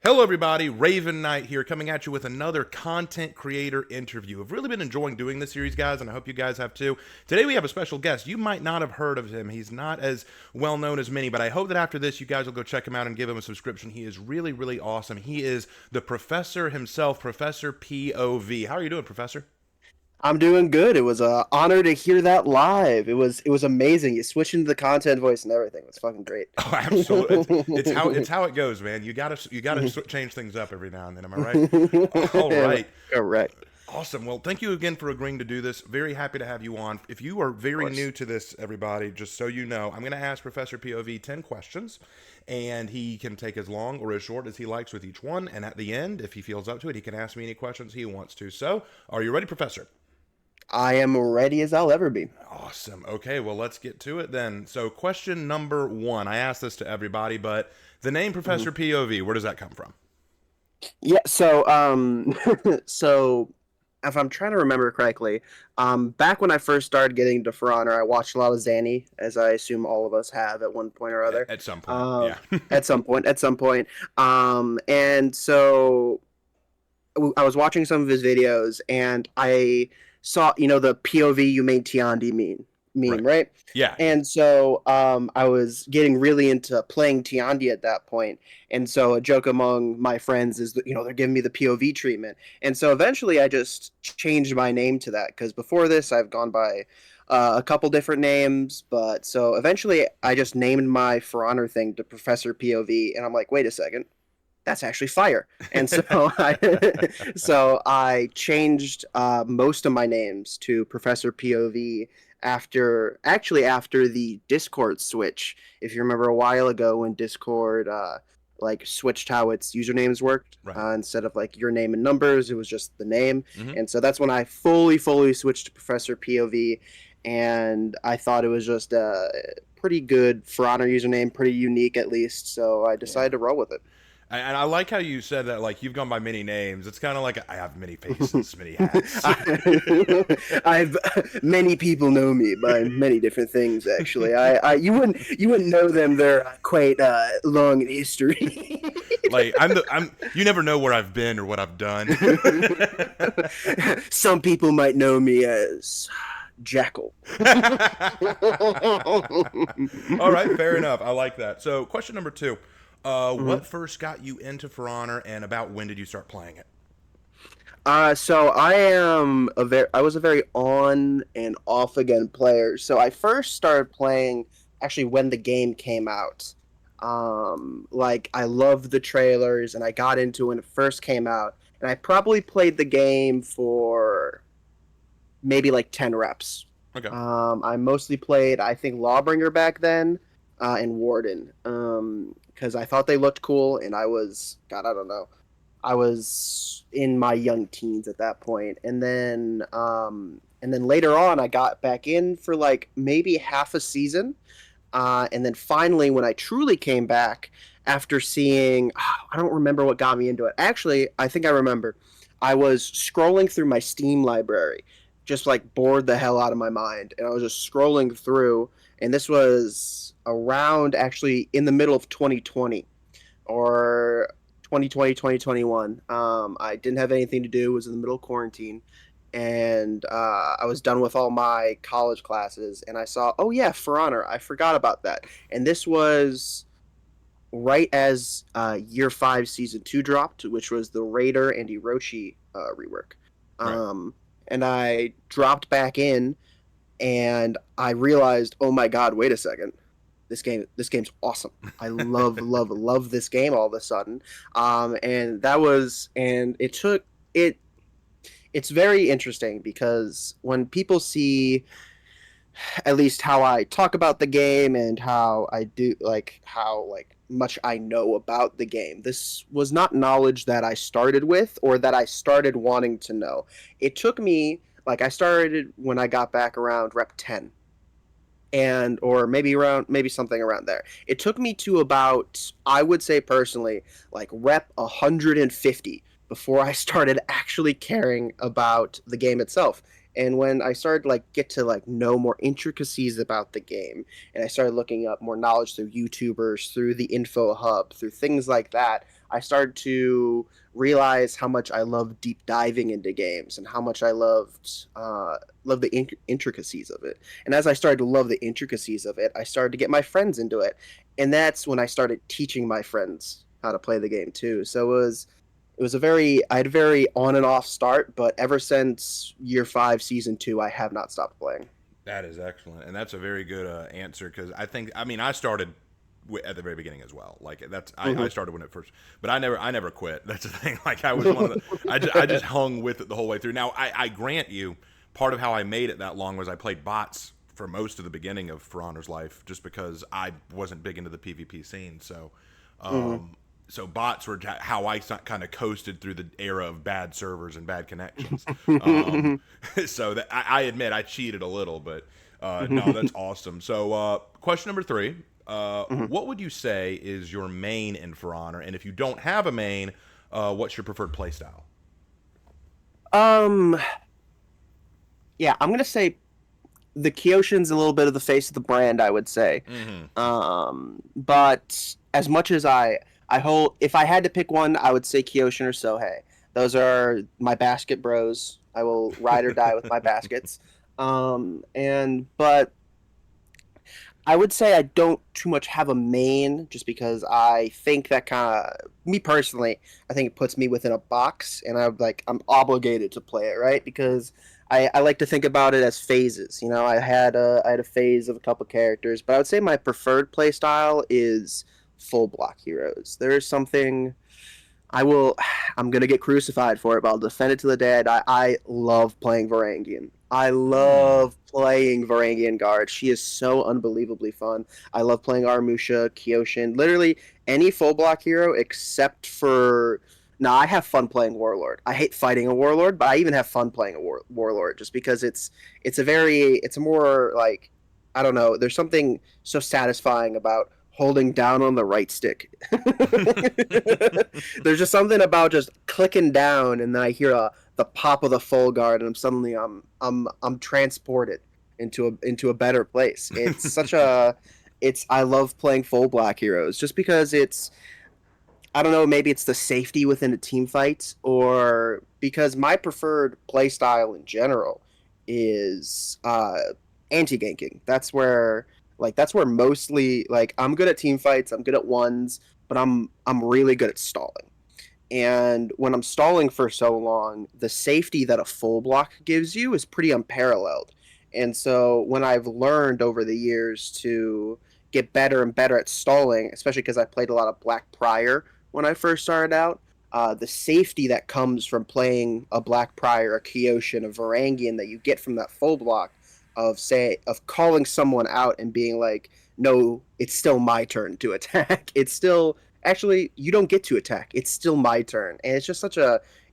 Hello, everybody. Raven Knight here, coming at you with another content creator interview. I've really been enjoying doing this series, guys, and I hope you guys have too. Today, we have a special guest. You might not have heard of him. He's not as well known as many, but I hope that after this, you guys will go check him out and give him a subscription. He is really, really awesome. He is the professor himself, Professor POV. How are you doing, Professor? I'm doing good. It was an honor to hear that live. It was amazing. You switched into the content voice and everything. It was fucking great. Oh, absolutely. It's how it goes, man. You gotta change things up every now and then. Am I right? All right. Correct. Awesome. Well, thank you again for agreeing to do this. Very happy to have you on. If you are Of very new course. to this, everybody, just so you know, I'm going to ask Professor POV 10 questions, and he can take as long or as short as he likes with each one. And at the end, if he feels up to it, he can ask me any questions he wants to. So, are you ready, Professor? I am ready as I'll ever be. Awesome. Okay, well, let's get to it then. So, question number one. I asked this to everybody, but the name Mhm. Professor POV, where does that come from? Yeah, so if I'm trying to remember correctly, back when I first started getting into For Honor, I watched a lot of Zanny, as I assume all of us have at one point or other. At some point, Um, yeah. at some point. And so I was watching some of his videos and I saw, the POV you made Tiandi Right. meme, right? Yeah, yeah. And so I was getting really into playing Tiandi at that point. And so a joke among my friends is that, they're giving me the POV treatment. And so eventually I just changed my name to that because before this I've gone by a couple different names. But so eventually I just named my For Honor thing to Professor POV. And I'm like, wait a second, that's actually fire. And so I changed most of my names to Professor POV after the Discord switch. If you remember a while ago when Discord like switched how its usernames worked. Right. Instead of like your name and numbers, it was just the name. Hmm. And so that's when I fully switched to Professor POV. And I thought it was just a pretty good For Honor username, pretty unique at least. So I Yeah. decided to roll with it. And I like how you said that, like, you've gone by many names. It's kind of like I have many faces, many hats. I've many people know me by many different things. Actually, you wouldn't know them. They're quite long in history. Like, you never know where I've been or what I've done. Some people might know me as Jackal. All right, fair enough. I like that. So, question number two. Mhm. What first got you into For Honor, and about when did you start playing it? So I was a very on and off again player. So I first started playing actually when the game came out. Like I loved the trailers and I got into it when it first came out. And I probably played the game for maybe like 10 reps. Okay. I mostly played, I think, Lawbringer back then, and Warden. Because I thought they looked cool and God, I don't know. I was in my young teens at that point, and then later on, I got back in for like maybe half a season, and then finally, when I truly came back after seeing, I don't remember what got me into it. Actually, I think I remember. I was scrolling through my Steam library, just like bored the hell out of my mind, and I was just scrolling through, and this was around actually in the middle of 2020 or 2020, 2021. I didn't have anything to do, was in the middle of quarantine, and I was done with all my college classes, and I saw, oh yeah, For Honor, I forgot about that. And this was right as Year 5 Season 2 dropped, which was the Raider and Hiroshi rework. Right. Um, and I dropped back in, and I realized, oh my god, wait a second, this game's awesome. I love this game all of a sudden. And that was and it took it. It's very interesting because when people see at least how I talk about the game and how I do like how like much I know about the game. This was not knowledge that I started with or that I started wanting to know. It took me like I started when I got back around rep 10 and or maybe something around there. It took me to about, I would say personally, like rep 150 before I started actually caring about the game itself. And when I started like get to like know more intricacies about the game, and I started looking up more knowledge through YouTubers, through the info hub, through things like that, I started to realize how much I love deep diving into games and how much I loved the intricacies of it. And as I started to love the intricacies of it, I started to get my friends into it, and that's when I started teaching my friends how to play the game too. So it was a very I had a very on and off start, but ever since year 5, season 2, I have not stopped playing. That is excellent, and that's a very good answer because I mean, I started at the very beginning as well. Like I Hmm. started when it first, but I never quit. That's the thing. Like I was one of the, I just hung with it the whole way through. Now I grant you, part of how I made it that long was I played bots for most of the beginning of For Honor's life, just because I wasn't big into the PvP scene. So, Hmm. um, so bots were how I kind of coasted through the era of bad servers and bad connections. Um, so that I admit I cheated a little, but no, that's awesome. So question number 3: what would you say is your main in For Honor? And if you don't have a main, what's your preferred playstyle? um, yeah, I'm gonna say the Kyoshin's a little bit of the face of the brand, I would say. Mm-hmm. But as much as I hold, if I had to pick one, I would say Kyoshin or Sohei. Those are my basket bros. I will ride or die with my baskets. And but I would say I don't too much have a main, just because I think that kind of me personally, I think it puts me within a box, and I'm obligated to play it, right? Because I like to think about it as phases. You know, I had a phase of a couple characters, but I would say my preferred play style is full block heroes. There is something I will. I'm gonna get crucified for it, but I'll defend it to the dead. I love playing Varangian. I Mm. love playing Varangian Guard. She is so unbelievably fun. I love playing Armusha, Kyoshin, literally any full block hero except for. No, I have fun playing Warlord. I hate fighting a Warlord, but I even have fun playing a Warlord just because it's a more like I don't know. There's something so satisfying about holding down on the right stick. There's just something about just clicking down, and then I hear the pop of the full guard, and I'm transported into a better place. I love playing full black heroes just because it's I don't know, maybe it's the safety within a team fight, or because my preferred play style in general is anti ganking. That's where mostly like I'm good at team fights, I'm good at ones, but I'm really good at stalling. And when I'm stalling for so long, the safety that a full block gives you is pretty unparalleled. And so when I've learned over the years to get better and better at stalling, especially because I played a lot of Black Prior when I first started out, the safety that comes from playing a Black Prior, a Kyoshin, a Varangian that you get from that full block of calling someone out and being like, no, it's still my turn to attack. It's still actually you don't get to attack. It's still my turn, and it's just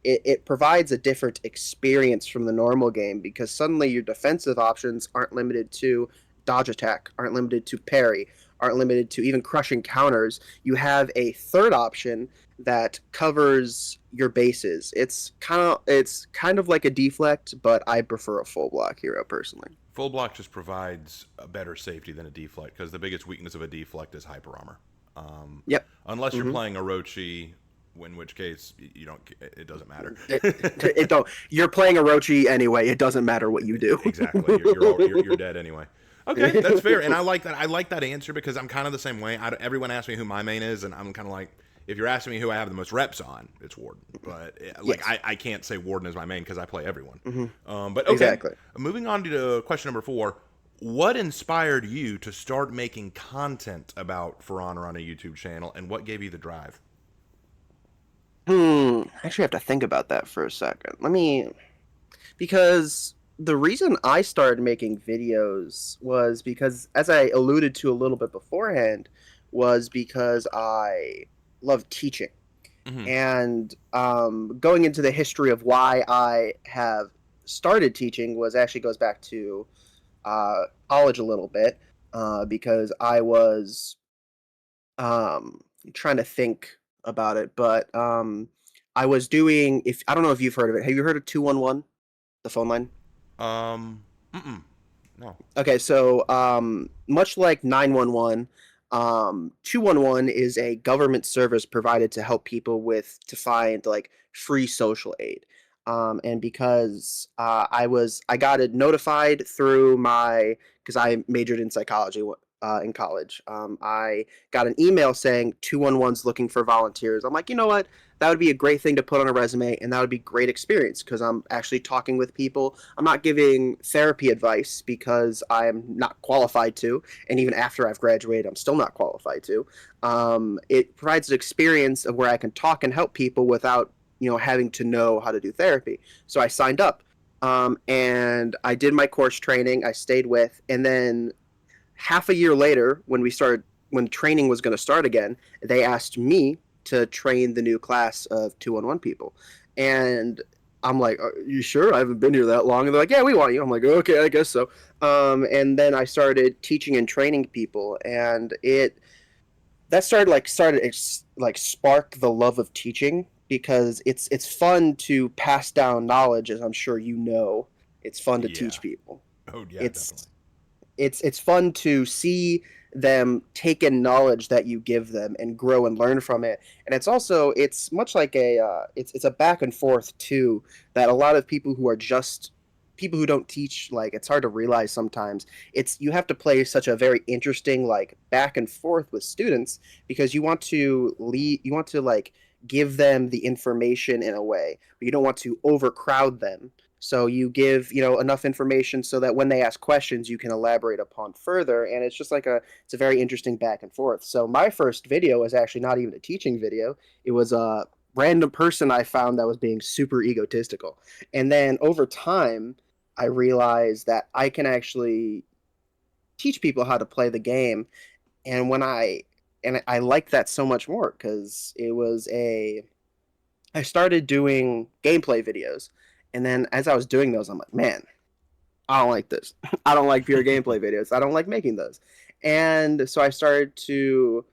it provides a different experience from the normal game because suddenly your defensive options aren't limited to dodge attack, aren't limited to parry, aren't limited to even crushing counters. You have a third option that covers your bases. It's kind of like a deflect, but I prefer a full block hero personally. Full block just provides a better safety than a deflect because the biggest weakness of a deflect is hyper armor. Um, Yep. unless you're Mm-hmm. playing Orochi, in which case you don't. It doesn't matter. It don't. You're playing Orochi anyway. It doesn't matter what you do. Exactly. You're dead anyway. Okay, that's fair, and I like that. I like that answer because I'm kind of the same way. Everyone asks me who my main is, and I'm kind of like, if you're asking me who I have the most reps on, it's Warden. But like, Yes. I can't say Warden is my main because I play everyone. Hmm. But okay, Exactly. moving on to question number 4. What inspired you to start making content about For Honor on a YouTube channel, and what gave you the drive? I actually have to think about that for a second. Because the reason I started making videos was because, as I alluded to a little bit beforehand, was because I love teaching. Hmm. And going into the history of why I have started teaching was actually goes back to college a little bit, because I was um, trying to think about it, but I was doing. If I don't know if you've heard of it, have you heard of 211, the phone line? Um, mm-mm, no. Okay, so much like 911, 211 is a government service provided to help people to find like free social aid. And because I got it notified through because I majored in psychology in college. I got an email saying 211's looking for volunteers. I'm like, you know what? That would be a great thing to put on a resume, and that would be great experience because I'm actually talking with people. I'm not giving therapy advice because I'm not qualified to, and even after I've graduated, I'm still not qualified to. It provides an experience of where I can talk and help people without having to know how to do therapy. So I signed up, and I did my course training. I stayed with, and then half a year later, when training was going to start again, they asked me to train the new class of 211 people, and I'm like, "Are you sure? I haven't been here that long." And they're like, "Yeah, we want you." I'm like, "Okay, I guess so." And then I started teaching and training people, and it that started spark the love of teaching because it's fun to pass down knowledge, as I'm sure you know. It's fun to Yeah. teach people. Oh yeah, definitely. It's it's fun to see them take in knowledge that you give them and grow and learn from it. And it's much like it's a back and forth too, that a lot of people who are just people who don't teach, like, it's hard to realize sometimes. It's You have to play such a very interesting like back and forth with students because you want to like give them the information in a way, but you don't want to overcrowd them. So you give, enough information so that when they ask questions, you can elaborate upon further. And it's just it's a very interesting back and forth. So my first video was actually not even a teaching video. It was a random person I found that was being super egotistical. And then over time, I realized that I can actually teach people how to play the game. And I liked that so much more because I started doing gameplay videos. And then as I was doing those, I'm like, man, I don't like this. I don't like pure gameplay videos. I don't like making those. And so I started to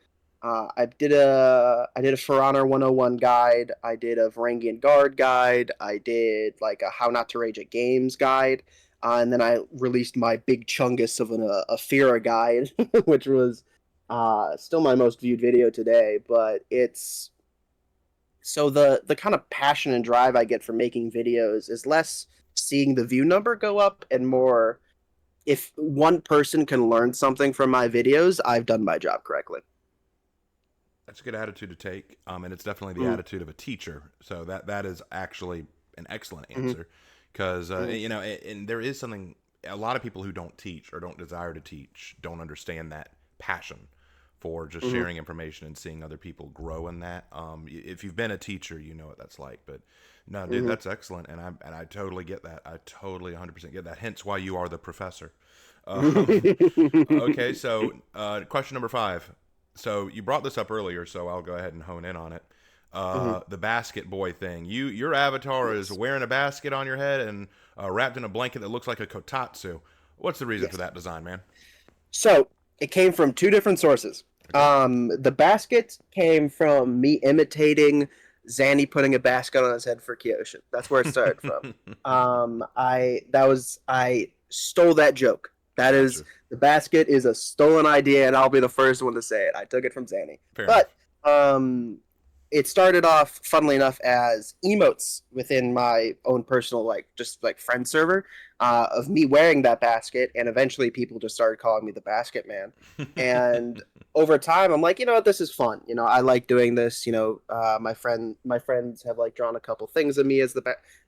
I did a For Honor 101 guide. I did a Varangian Guard guide. I did like a How Not to Rage at Games guide. And then I released my big chungus of a Fira guide, which was still my most viewed video today. But it's so the kind of passion and drive I get from making videos is less seeing the view number go up and more if one person can learn something from my videos, I've done my job correctly. That's a good attitude to take, and it's definitely the Mm-hmm. attitude of a teacher. So that is actually an excellent Mm-hmm. answer, because Mm-hmm. and there is something. A lot of people who don't teach or don't desire to teach don't understand that passion for just Mm-hmm. sharing information and seeing other people grow in that. If you've been a teacher, you know what that's like. But no, dude, Mm-hmm. that's excellent, and I totally get that. I totally 100% get that. Hence why you are the professor. Okay, so question number 5. So you brought this up earlier, so I'll go ahead and hone in on it. Mm-hmm. The basket boy thing. Your avatar is Yes. wearing a basket on your head and wrapped in a blanket that looks like a kotatsu. What's the reason for Yes. that design, man? So it came from two different sources. Okay. The basket came from me imitating Zanny putting a basket on his head for Kyoshin. That's where it started from. I stole that joke. That is Gotcha. the basket is a stolen idea, and I'll be the first one to say it. I took it from Zanny, Fair enough. but it started off, funnily enough, as emotes within my own personal just like friend server of me wearing that basket, and eventually people just started calling me the Basket Man. And over time, I'm like, you know what, this is fun. I like doing this. My friends have like drawn a couple things of me as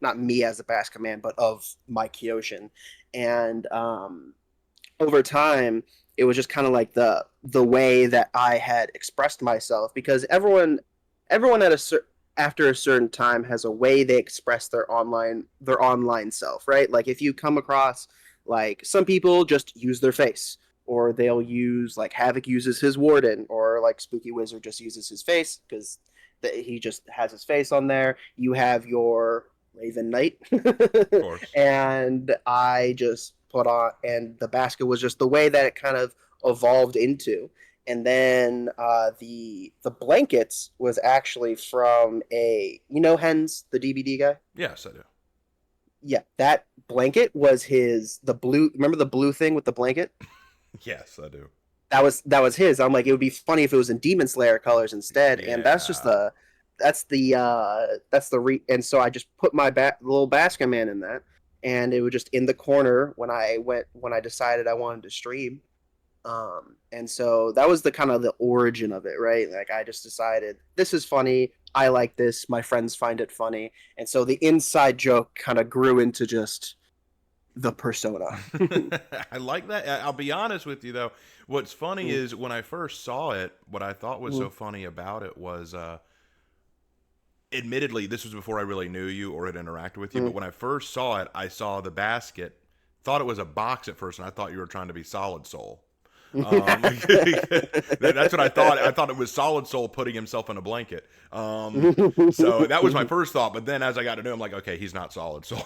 not me as the Basket Man, but of my Kyoshin. And over time, it was just kind of like the way that I had expressed myself because everyone after a certain time has a way they express their online self, right? Like if you come across like some people just use their face, or they'll use like Havoc uses his Warden, or like Spooky Wizard just uses his face because he just has his face on there. You have your Raven Knight, Of course. and I just put on, and the basket was just the way that it kind of evolved into. And then the blankets was actually from Hens, the DVD guy. Yes, I do. Yeah, that blanket was the blue. Remember the blue thing with the blanket? Yes, I do. that was his. I'm like, it would be funny if it was in Demon Slayer colors instead, and that's just Yeah. and so I just put my little basket man in that, and it was just in the corner when I decided I wanted to stream. And so that was the kind of the origin of it, right? Like I just decided this is funny. I like this. My friends find it funny, and so the inside joke kind of grew into just the persona. I like that. I'll be honest with you though. What's funny Mm, is when I first saw it, what I thought was mm, so funny about it was, admittedly, this was before I really knew you or had interacted with you. But mm. when I first saw it, I saw the basket, thought it was a box at first, and I thought you were trying to be Solid Soul. That's what I thought. I thought it was Solid Soul putting himself in a blanket. So that was my first thought. But then as I got to know, I'm like, okay, he's not Solid Soul.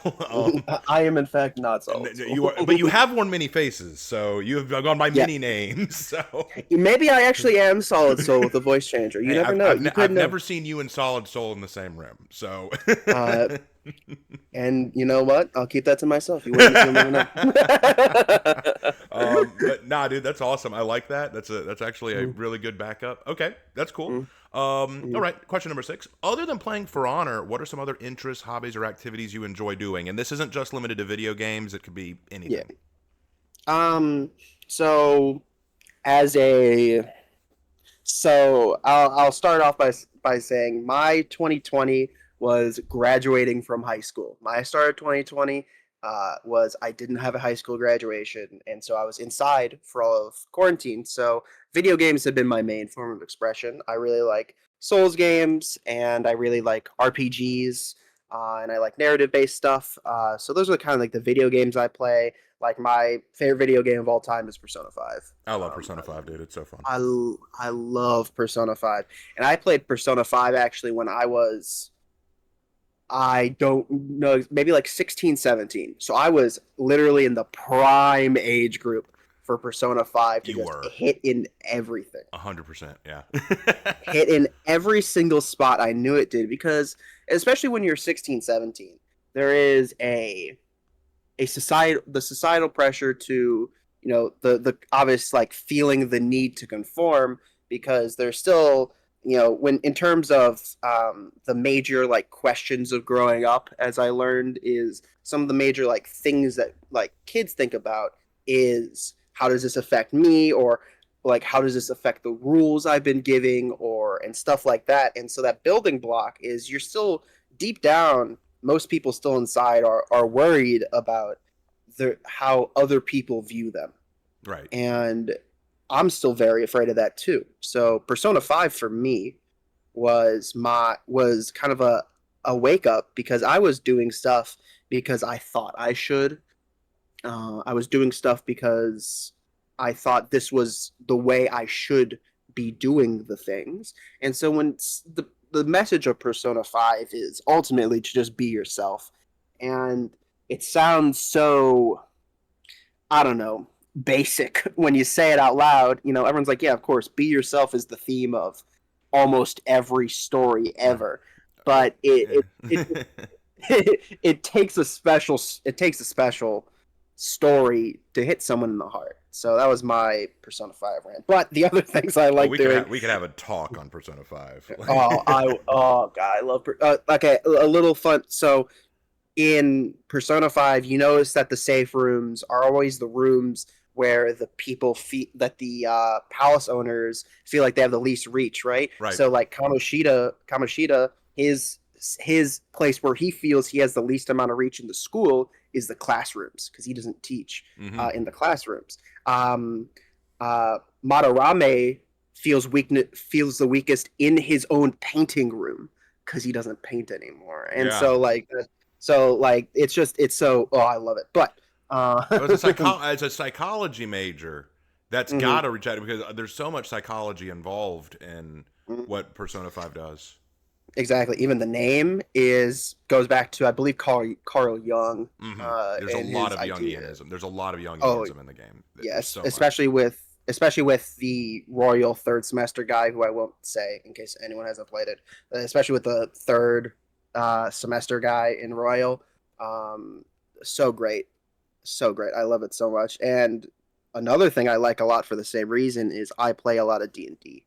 I am in fact not Solid Soul. You are, but you have worn many faces, so you have gone by Yeah, many names. So maybe I actually am Solid Soul with a voice changer. You hey, never I've know. I've, You ne- could I've know. never seen you and Solid Soul in the same room. So Uh, and you know what? I'll keep that to myself. You'll never know. but nah, dude, that's awesome. I like that. That's actually a Mm, really good backup. Okay, that's cool. mm, All mm. right, question number 6. Other than playing For Honor, what are some other interests, hobbies, or activities you enjoy doing? And this isn't just limited to video games; it could be Yeah. anything. So as a I'll start off by saying my 2020 was graduating from high school. My start of 2020 was I didn't have a high school graduation, and so I was inside for all of quarantine. So video games have been my main form of expression. I really like Souls games, and I really like RPGs, and I like narrative based stuff. So those are kind of like the video games I play. Like my favorite video game of all time is Persona 5. I love Persona 5, dude. It's so fun. I love Persona 5. And I played Persona 5 actually when I don't know, maybe like 16, 17. So I was literally in the prime age group for Persona 5 to You just were hit in everything. 100%, yeah. Hit in every single spot I knew it did, because especially when you're 16, 17, there is the societal pressure to, the obvious, like, feeling the need to conform, because there's still, when in terms of the major, like, questions of growing up, as I learned, is some of the major, like, things that, like, kids think about is how does this affect me, or like how does this affect the rules I've been giving, or and stuff like that. And so that building block is, you're still deep down, most people still inside are worried about how other people view them. Right. And I'm still very afraid of that too. So Persona 5 for me was kind of a wake up, because I was doing stuff because I thought I should. I was doing stuff because I thought this was the way I should be doing the things. And so when the message of Persona 5 is ultimately to just be yourself. And it sounds so, I don't know, basic when you say it out loud. Everyone's like, yeah, of course, be yourself is the theme of almost every story Right. ever. But it Yeah. it, it takes a special story to hit someone in the heart. So that was my Persona 5 rant. But the other things I Oh, like doing, we could have a talk on Persona 5. oh god, I love okay, a little fun. So in Persona 5, you notice that the safe rooms are always the rooms where the people feel that the palace owners feel like they have the least reach, right? Right. So like Kamoshida, his place where he feels he has the least amount of reach in the school is the classrooms, because he doesn't teach Hmm. in the classrooms. Um, Madarame feels the weakest in his own painting room, because he doesn't paint anymore, and Yeah. so it's so, oh, I love it. But As a psychology major, that's got mhm, to reach out because there's so much psychology involved in mhm. what Persona 5 does. Exactly. Even the name is goes back to, I believe, Carl Jung, There's a and lot his of idea. Jungianism. There's a lot of Oh, Jungianism in the game. There's yes, so much. especially with the Royal third semester guy, who I won't say in case anyone hasn't played it. Especially with the third semester guy in Royal, um, so great, so great. I love it so much. And another thing I like a lot for the same reason is I play a lot of D&D.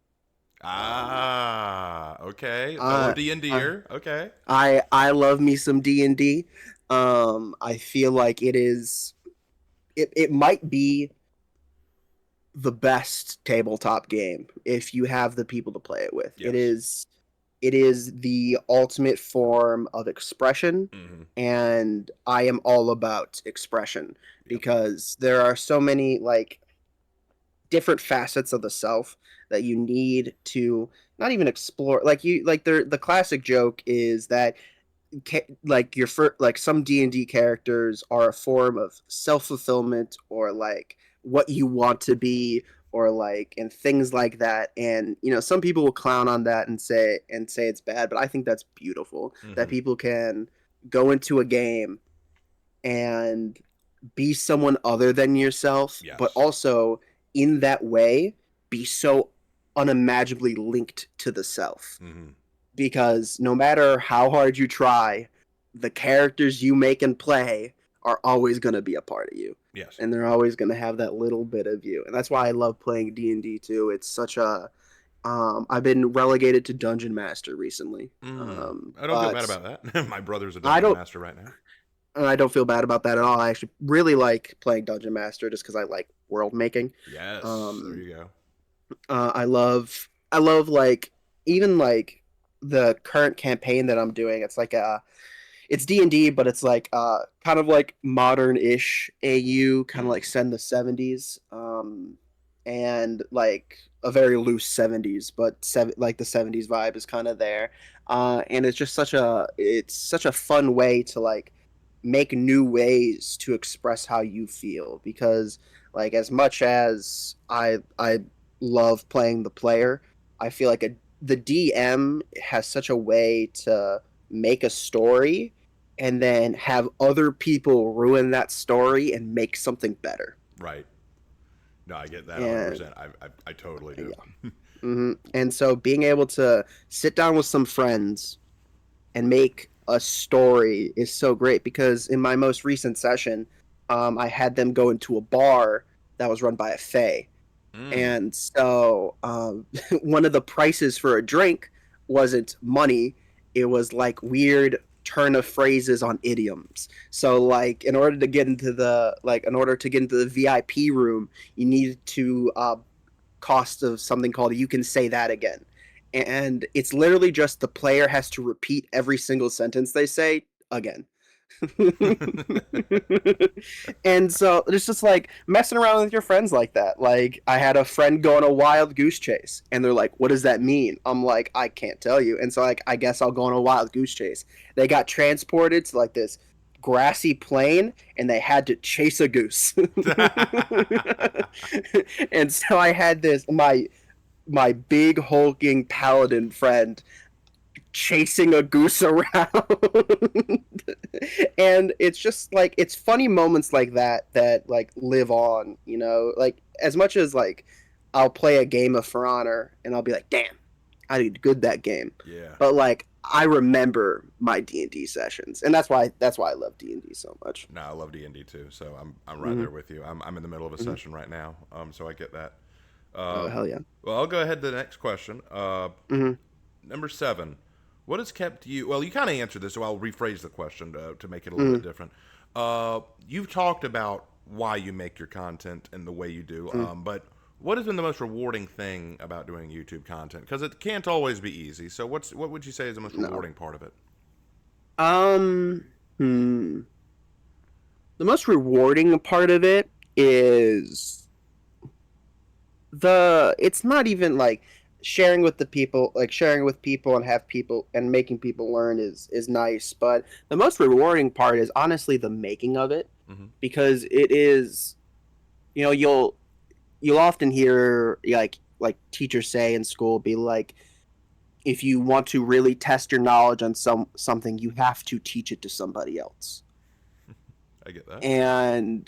Um, Okay. Fellow I, I D&D'er. Okay. I love me some D&D. I feel like it might be the best tabletop game if you have the people to play it with. Yes. It is the ultimate form of expression, Mm-hmm. and I am all about expression Yep. because there are so many like different facets of the self that you need to not even explore. Like you like the classic joke is that like your like some D&D characters are a form of self-fulfillment or like what you want to be or like and things like that. And some people will clown on that and say it's bad, but I think that's beautiful that Mm-hmm. people can go into a game and be someone other than yourself, but Yes. also in that way be so unimaginably linked to the self, Mm-hmm. because no matter how hard you try, the characters you make and play are always going to be a part of you. Yes. And they're always going to have that little bit of you. And that's why I love playing D&D too. It's such a I've been relegated to Dungeon Master recently. I don't feel bad But about that. My brother's a I dungeon don't master right now. I don't feel bad about that at all. I actually really like playing Dungeon Master just cuz I like world making. Yes. There Um you go. I love like even like the current campaign that I'm doing. It's like it's D&D, but it's like kind of like modern-ish AU, kind of like Mm. set in the 70s, and like a very loose 70s, but like the 70s vibe is kind of there. And it's such a fun way to like make new ways to express how you feel, because like as much as I love playing the player, I feel like the DM has such a way to make a story and then have other people ruin that story and make something better. Right. No, I get that And 100%. I totally do. yeah. And so being able to sit down with some friends and make a story is so great, because in my most recent session, I had them go into a bar that was run by a fae. Mm. And so one of the prices for a drink wasn't money, it was like weird turn of phrases on idioms. So like in order to get into the VIP room, you needed to cost of something called "you can say that again," and it's literally just the player has to repeat every single sentence they say again. And so it's just like messing around with your friends like that. Like I had a friend go on a wild goose chase and they're like, "What does that mean?" I'm like, "I can't tell you." And so like I guess I'll go on a wild goose chase. They got transported to like this grassy plain and they had to chase a goose. And so I had this my big hulking paladin friend chasing a goose around. And it's just like it's funny moments like that like live on, like as much as like I'll play a game of For Honor and I'll be like, damn, I did good that game, Yeah. but like I remember my D&D sessions, and that's why I love D&D so much. No, I love D&D too. So I'm right Mm-hmm, there with you. I'm in the middle of a mm-hmm. session right now. So I get that. Oh Um, hell yeah. well, I'll go ahead to the next question. Mm-hmm, Number 7. What has kept you? Well, you kind of answered this, so I'll rephrase the question to make it a little mm-hmm, bit different. You've talked about why you make your content and the way you do, mm-hmm. but what has been the most rewarding thing about doing YouTube content? Because it can't always be easy. So what would you say is the most No. rewarding part of it? um hmm. The most rewarding part of it is it's not even like sharing with the people, like sharing with people and have people and making people learn is nice, but the most rewarding part is honestly the making of it, Mm-hmm. because it is, you'll often hear like teachers say in school, be like, if you want to really test your knowledge on something, you have to teach it to somebody else. I get that. And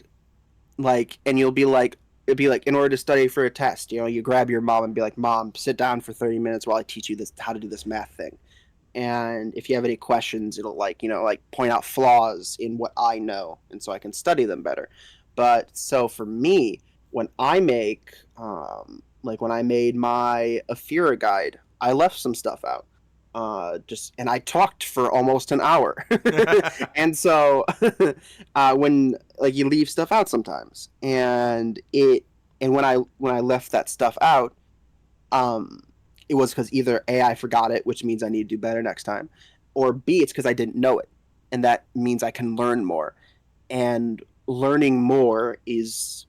like, and you'll be like, it'd be like, in order to study for a test, you grab your mom and be like, "Mom, sit down for 30 minutes while I teach you this how to do this math thing." And if you have any questions, it'll like, like point out flaws in what I know, and so I can study them better. But so for me, when I make like when I made my Athera guide, I left some stuff out. Just and I talked for almost an hour. And so when like you leave stuff out sometimes and when I left that stuff out, um it was because either A, I forgot it, which means I need to do better next time, or B, it's because I didn't know it. And that means I can learn more. And learning more is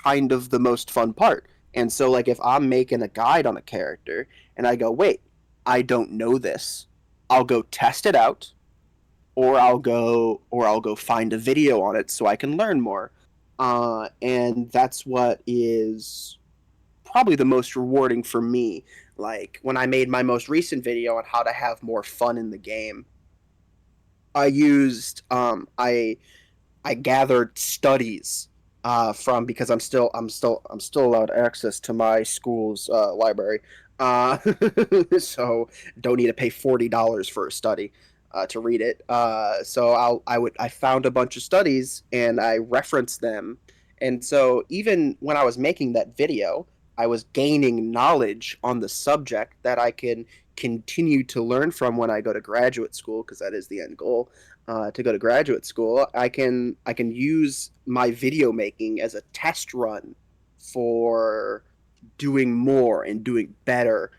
kind of the most fun part. And so, like, if I'm making a guide on a character and I go, wait, I don't know this, I'll go test it out, or I'll go find a video on it so I can learn more. And that's what is probably the most rewarding for me. Like when I made my most recent video on how to have more fun in the game, I used I gathered studies from because I'm still allowed access to my school's library, uh, so don't need to pay $40 for a study to read it. So I found a bunch of studies and I referenced them, and so even when I was making that video, I was gaining knowledge on the subject that I can continue to learn from when I go to graduate school, because that is the end goal. To go to graduate school, I can use my video making as a test run for doing more and doing better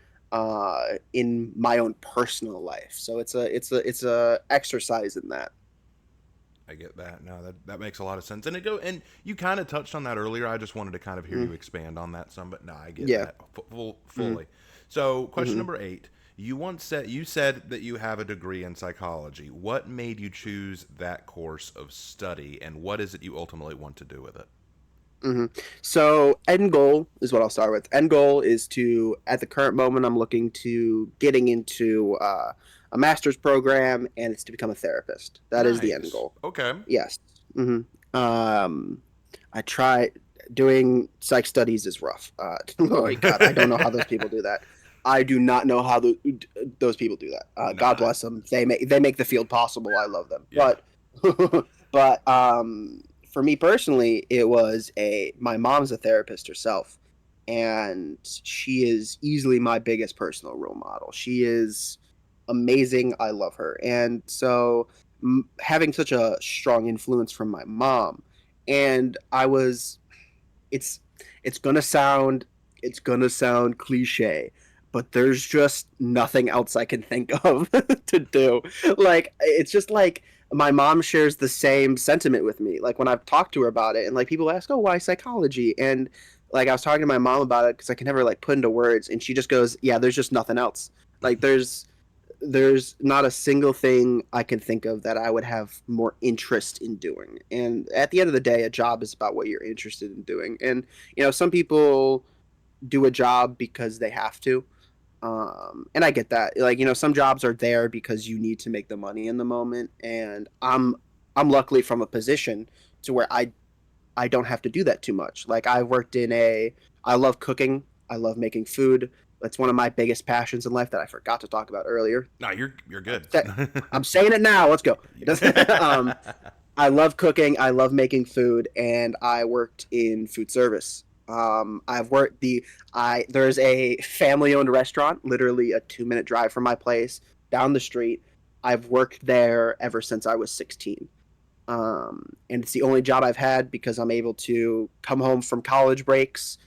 in my own personal life. So it's a exercise in that. I get that. No, that makes a lot of sense. And you kind of touched on that earlier. I just wanted to kind of hear Mm, you expand on that some, but no, I get yeah. that Mm, fully. So, question mm. number 8. You said that you have a degree in psychology. What made you choose that course of study, and what is it you ultimately want to do with it? Hmm. So end goal is what I'll start with. End goal is to, at the current moment, I'm looking to getting into a master's program, and it's to become a therapist. That is the end Nice. goal. Okay. Yes. Hmm. Um, I try doing psych studies is rough. Oh my God, I don't know how those people do that. I do not know how those people do that. God Nah. bless them. They make the field possible. I love them. Yeah. But for me personally, it was a my mom's a therapist herself, and she is easily my biggest personal role model. She is amazing. I love her, and so having such a strong influence from my mom, and I was it's it's gonna sound it's gonna sound cliche, but there's just nothing else I can think of to do. Like it's just like my mom shares the same sentiment with me. Like when I've talked to her about it, and like people ask, "Oh, why psychology?" And like I was talking to my mom about it because I can never like put into words, and she just goes, "Yeah, there's just nothing else. Like there's not a single thing I can think of that I would have more interest in doing." And at the end of the day, a job is about what you're interested in doing. And some people do a job because they have to. And I get that. Like, some jobs are there because you need to make the money in the moment. And I'm luckily from a position to where I don't have to do that too much. Like I love cooking. I love making food. That's one of my biggest passions in life that I forgot to talk about earlier. No, you're good. I'm saying it now. Let's go. It doesn't. I love cooking. I love making food, and I worked in food service. I've worked there's a family-owned restaurant, literally a 2-minute drive from my place, down the street. I've worked there ever since I was 16. And it's the only job I've had because I'm able to come home from college breaks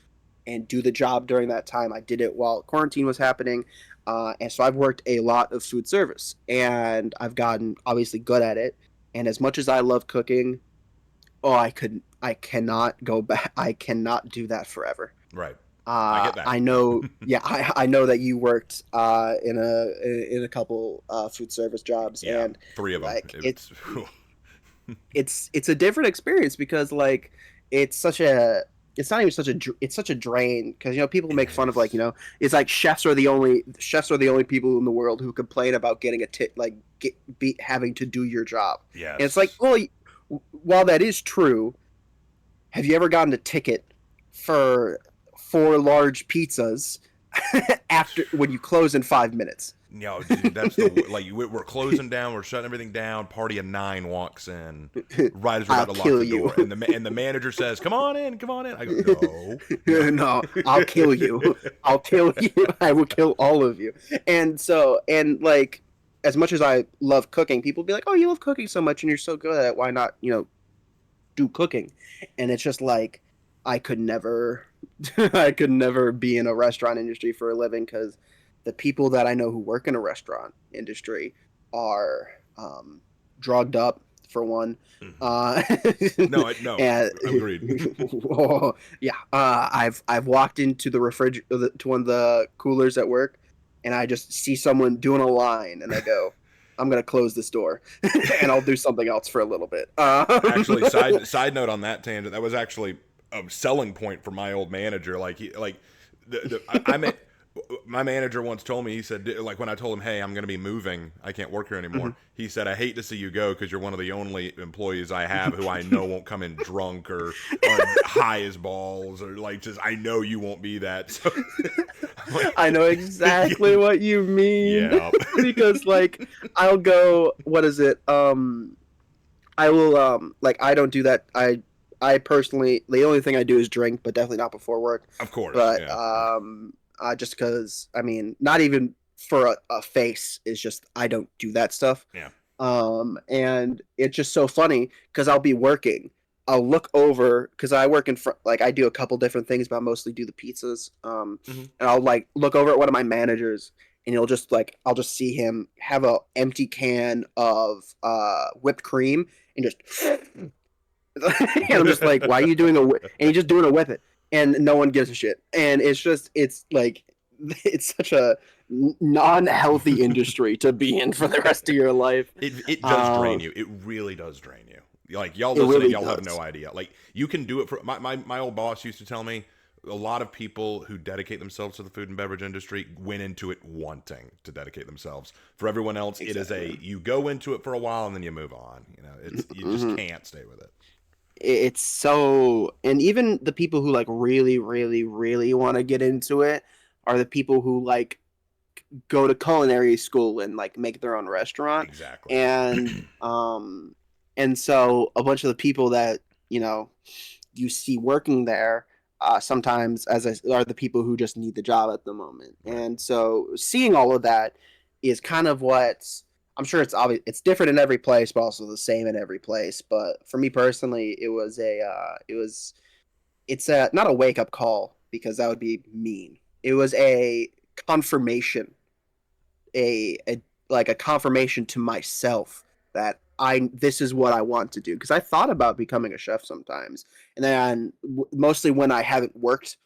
and do the job during that time. I did it while quarantine was happening. And so I've worked a lot of food service, and I've gotten obviously good at it. And as much as I love cooking, I cannot go back. I cannot do that forever. Right. I get that. I know, yeah, I know that you worked in a couple food service jobs, Yeah, and 3 of them. like it's a different experience because like it's such a it's not even it's such a drain because people It make fun of like is. it's like chefs are the only people in the world who complain about getting a tip like having to do your job. And it's like, Yes. well, while that is true, have you ever gotten a ticket for 4 large pizzas after when you close in 5 minutes? No, dude, that's the like we're closing down, we're shutting everything down. Party of 9 walks in, right as we're I'll about to lock kill the you. door, and the manager says, "Come on in, come on in." I go, "No, no." No, I'll kill you. I'll kill you. I will kill all of you. And so, and like, as much as I love cooking, people be like, "Oh, you love cooking so much, and you're so good at it. Why not, do cooking?" And it's just like, I could never, I could never be in a restaurant industry for a living because the people that I know who work in a restaurant industry are drugged up for one. Mhm. Uh, No, no, and agreed. oh, yeah, I've walked into the to one of the coolers at work, and I just see someone doing a line, and I go, I'm gonna close this door, and I'll do something else for a little bit. Actually, side note on that tangent, that was actually a selling point for my old manager. Like I met my manager once told me, he said, like when I told him, hey, I'm going to be moving, I can't work here anymore. He said, I hate to see you go because you're one of the only employees I have who I know won't come in drunk or high as balls or like just I know you won't be that. So like, I know exactly what you mean. yeah. Because like I'll go, what is it? I will like I don't do that. I personally the only thing I do is drink, but definitely not before work. Of course, But yeah. just because I mean, not even for a face, is just I don't do that stuff. Yeah. And it's just so funny because I'll be working. I'll look over because I work in front, like I do a couple different things, but I mostly do the pizzas. Mhm. And I'll like look over at one of my managers, and he'll just like I'll just see him have a empty can of whipped cream and just and I'm just like, why are you doing and he's just doing a whippet, and no one gives a shit. And it's like it's such a non-healthy industry to be in for the rest of your life. It does drain you. It really does drain you. Like y'all It listening, really y'all have does. no idea. Like you can do it for my old boss used to tell me a lot of people who dedicate themselves to the food and beverage industry went into it wanting to dedicate themselves. For everyone else, it is you go into it for a while and then you move on. You know, you just can't stay with it. It's so, and even the people who like really, really, really want to get into it are the people who like go to culinary school and like make their own restaurant. Exactly. And um and so a bunch of the people that you see working there sometimes are the people who just need the job at the moment. Right. And so seeing all of that is kind of what I'm sure it's obvious. It's different in every place, but also the same in every place. But for me personally, it's a not a wake up call because that would be mean. It was a confirmation, a like a confirmation to myself that I this is what I want to do, because I thought about becoming a chef sometimes, and then mostly when I haven't worked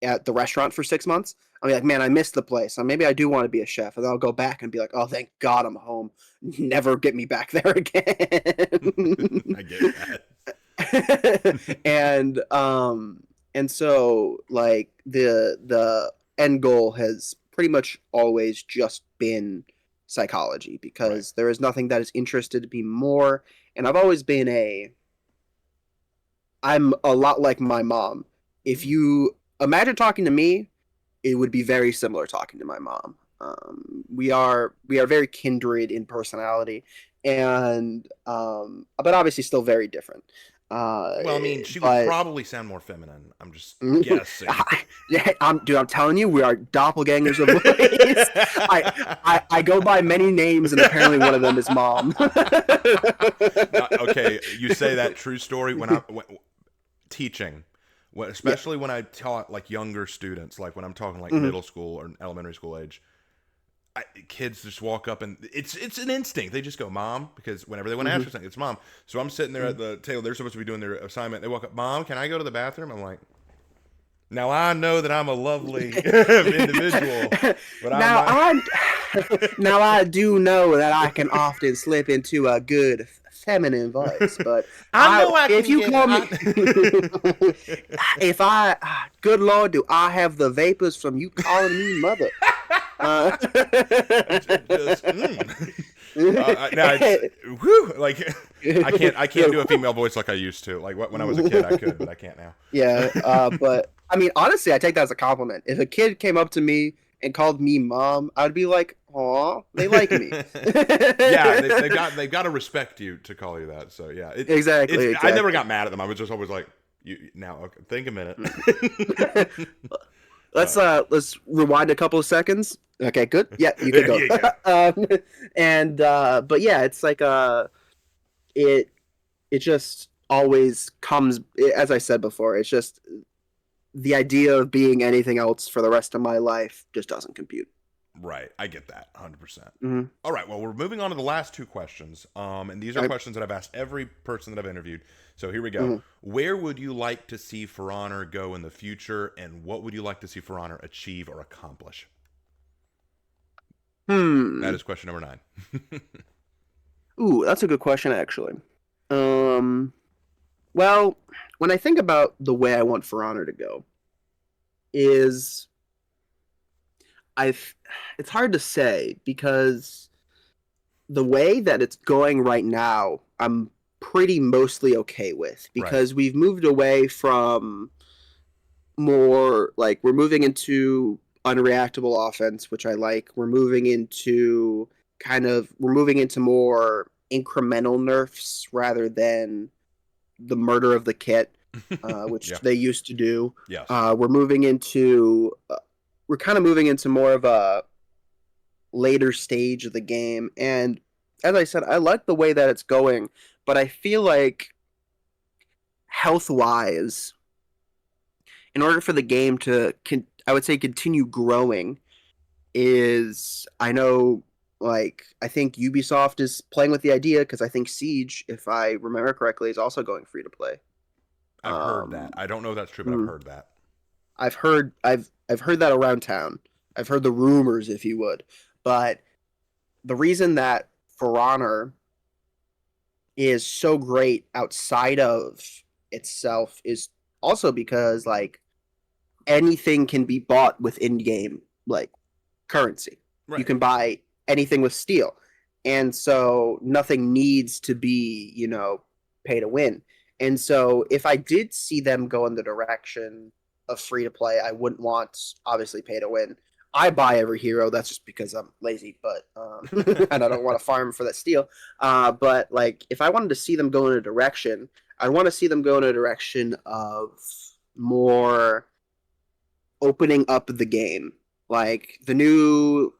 at the restaurant for 6 months, I'll be like, man, I missed the place. So maybe I do want to be a chef, and then I'll go back and be like, oh, thank God I'm home. Never get me back there again. I get that. And so like the end goal has pretty much always just been psychology, Right. because there is nothing that has interested me more. And I've always been I'm a lot like my mom. If Mhm. you imagine talking to me, it would be very similar talking to my mom. We are very kindred in personality, and but obviously still very different. Well, I mean, she would But probably sound more feminine. I'm just guessing. yeah, I'm telling you, we are doppelgangers of voice. I go by many names, and apparently one of them is mom. Okay, you say that true story when teaching, Yeah. especially when I taught like younger students, like when I'm talking like Mhm. middle school or elementary school age. Kids just walk up and it's an instinct. They just go, "Mom," because whenever they want to ask Mhm. for something, it's mom. So I'm sitting there at the table. They're supposed to be doing their assignment. They walk up, "Mom, can I go to the bathroom?" I'm like, now I know that I'm a lovely individual, but I'm now not. I now I do know that I can often slip into a good feminine voice, but I I know I if can you get. call me if I good Lord, do I have the vapors from you calling me mother? Uh, Just, now it's whew, like I can't do a female voice like I used to. Like when I was a kid, I could, but I can't now. Yeah, but I mean, honestly, I take that as a compliment. If a kid came up to me and called me mom, I'd be like, Aw, they like me. Yeah, they've got to respect you to call you that. So yeah, it's Exactly, I never exactly. got mad at them. I was just always like, you now okay, think a minute. Let's uh, let's rewind a couple of seconds. Okay, good. Yeah, you can there go. you go. um, and but yeah, it's like it it just always comes, as I said before. It's just the idea of being anything else for the rest of my life just doesn't compute. Right, I get that 100%. Mm-hmm. All right, well, we're moving on to the last two questions. And these are Right? questions that I've asked every person that I've interviewed. So here we go. Mm-hmm. Where would you like to see For Honor go in the future, and what would you like to see For Honor achieve or accomplish? That Hmm. is question number 9. Ooh, that's a good question, actually. Um. Well, when I think about the way I want For Honor to go, is I've it's hard to say because the way that it's going right now, I'm pretty mostly okay with Right. because we've moved away from more like we're moving into unreactable offense, which I like. We're moving into more incremental nerfs rather than the murder of the kit, which Yeah. they used to do. Yes. We're moving into we're kind of moving into more of a later stage of the game. And as I said, I like the way that it's going, but I feel like health wise, in order for the game to, I would say, continue growing, is I know, like, I think Ubisoft is playing with the idea because I think Siege, if I remember correctly, is also going free to play. I've heard that. I don't know if that's true, but I've Hmm. heard that. I've heard that around town. I've heard the rumors, if you would, but the reason that For Honor is so great outside of itself is also because like anything can be bought with in-game like currency. You Right. can buy anything with steel. And so nothing needs to be, pay to win. And so if I did see them go in the direction of free to play, I wouldn't want obviously pay to win. I buy every hero. That's just because I'm lazy, but and I don't want to farm for that steel. But like, if I wanted to see them go in a direction, I want to see them go in a direction of more opening up the game. Like the new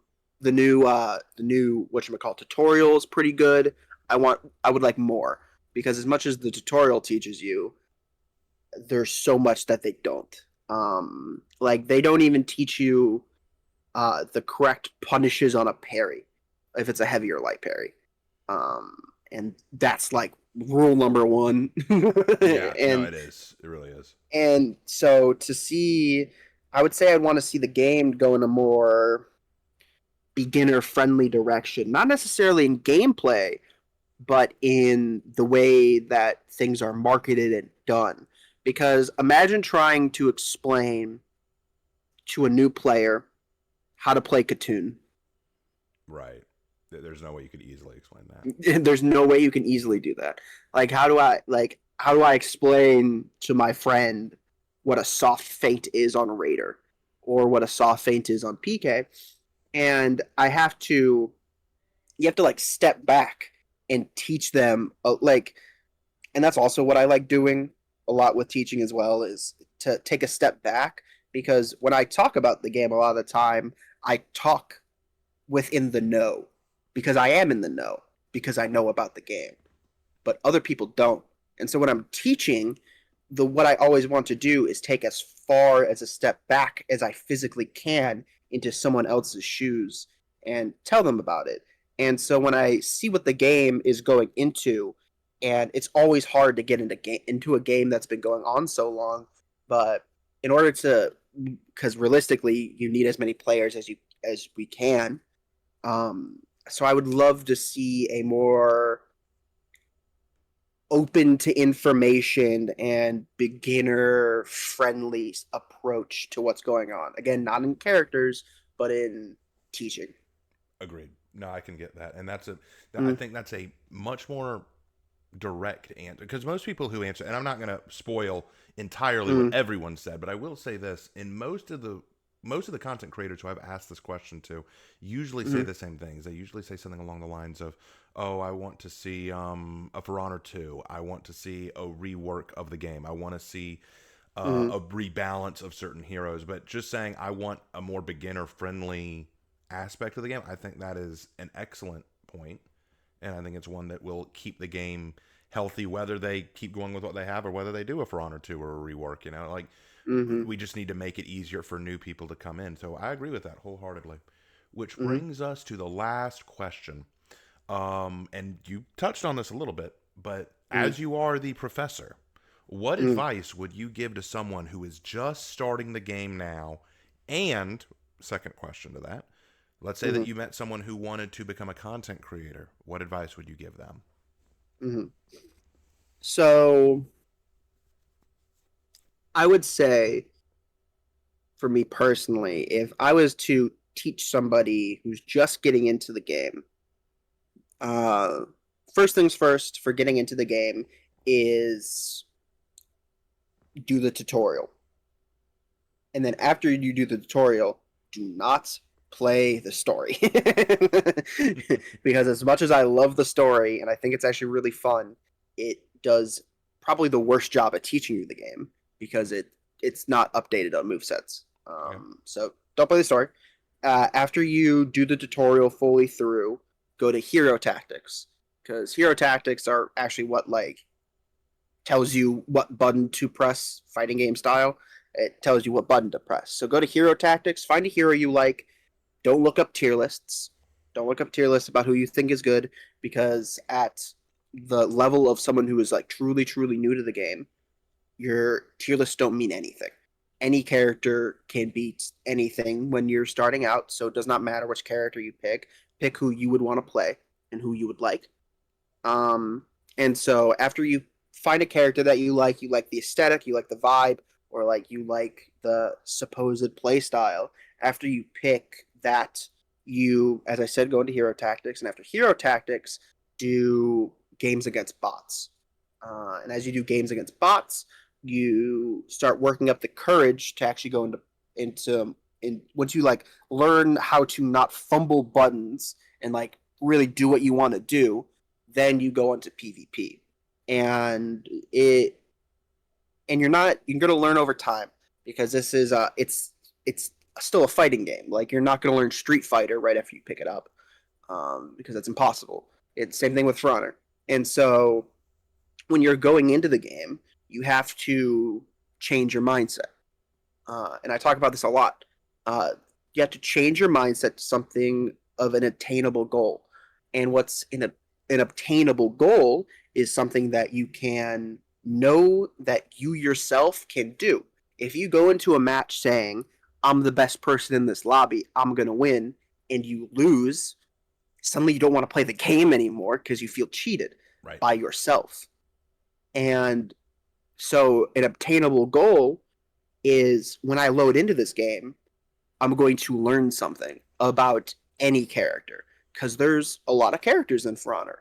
whatchamacallit tutorial is pretty good. I would like more because as much as the tutorial teaches you, there's so much that they don't. Like they don't even teach you the correct punishes on a parry if it's a heavy or light parry. Um, and that's like rule number one. Yeah. No, and it is. It really is. and so to see, I would say I'd want to see the game go in a more beginner friendly direction, not necessarily in gameplay, but in the way that things are marketed and done. Because imagine trying to explain to a new player how to play Katoon. Right. There's no way you could easily explain that. There's no way you can easily do that. Like how do I explain to my friend what a soft feint is on Raider or what a soft feint is on PK? And you have to like step back and teach them and that's also what I like doing a lot with teaching as well is to take a step back because when I talk about the game a lot of the time, I talk within the know because I am in the know because I know about the game, but other people don't. And so when I'm teaching, the what I always want to do is take as far as a step back as I physically can into someone else's shoes and tell them about it. And so when I see what the game is going into, and it's always hard to get into a game that's been going on so long, but in order to, because realistically you need as many players as we can. So I would love to see a more open to information and beginner friendly approach to what's going on. Again, not in characters, but in teaching. Agreed. No, I can get that. And I Mm, think that's a much more direct answer because most people who answer, and I'm not going to spoil entirely what mm, everyone said, but I will say this: in most of the most of the content creators who I've asked this question to usually say Mm-hmm. the same things. They usually say something along the lines of, "Oh, I want to see a For Honor 2. I want to see a rework of the game. I want to see Mm-hmm. a rebalance of certain heroes." But just saying, "I want a more beginner friendly aspect of the game," I think that is an excellent point, and I think it's one that will keep the game healthy, whether they keep going with what they have or whether they do a For Honor 2 or a rework. Like Mm-hmm. we just need to make it easier for new people to come in. So I agree with that wholeheartedly. Which Mm-hmm. brings us to the last question. And you touched on this a little bit, but Mm-hmm. as you are the professor, what Mm-hmm. advice would you give to someone who is just starting the game now? And second question to that, let's say that Mm-hmm. you met someone who wanted to become a content creator. What advice would you give them? Mm-hmm. So I would say, for me personally, if I was to teach somebody who's just getting into the game, uh, first things first for getting into the game is do the tutorial. And then after you do the tutorial, do not play the story. Because as much as I love the story and I think it's actually really fun, it does probably the worst job at teaching you the game because it's not updated on movesets. Okay. So don't play the story. After you do the tutorial fully through, go to hero tactics because hero tactics are actually what like tells you what button to press fighting game style. It tells you what button to press. So go to hero tactics, find a hero you like. Don't look up tier lists. Don't look up tier lists about who you think is good because at the level of someone who is like truly, truly new to the game, your tier lists don't mean anything. Any character can beat anything when you're starting out, so it does not matter which character you pick. Pick who you would want to play and who you would like. Um, and so after you find a character that you like the aesthetic, you like the vibe, or like you like the supposed play style. After you pick that, you, as I said, go into hero tactics, and after hero tactics, do games against bots. And as you do games against bots, you start working up the courage to actually go into in once you like learn how to not fumble buttons and like really do what you want to do, then you go into PvP. And it and you're going to learn over time because this is it's still a fighting game. Like you're not going to learn Street Fighter right after you pick it up because that's impossible. It's same thing with For Honor. And so when you're going into the game, you have to change your mindset. And I talk about this a lot. Uh, you have to change your mindset to something of an attainable goal. And what's in an obtainable goal is something that you can know that you yourself can do. If you go into a match saying, I'm the best person in this lobby, I'm going to win, and you lose, suddenly you don't want to play the game anymore because you feel cheated Right. by yourself. And so, an obtainable goal is when I load into this game, I'm going to learn something about any character because there's a lot of characters in For Honor.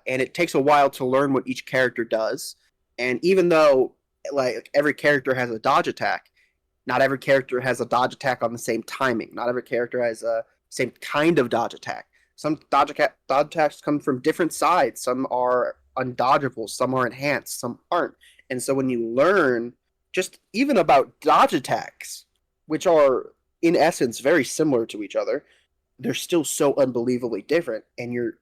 And it takes a while to learn what each character does. And even though like every character has a dodge attack, not every character has a dodge attack on the same timing. Not every character has a same kind of dodge attack. Some dodge attacks come from different sides. Some are undodgeable, some are enhanced, some aren't. And so when you learn just even about dodge attacks, which are in essence very similar to each other, they're still so unbelievably different. And you're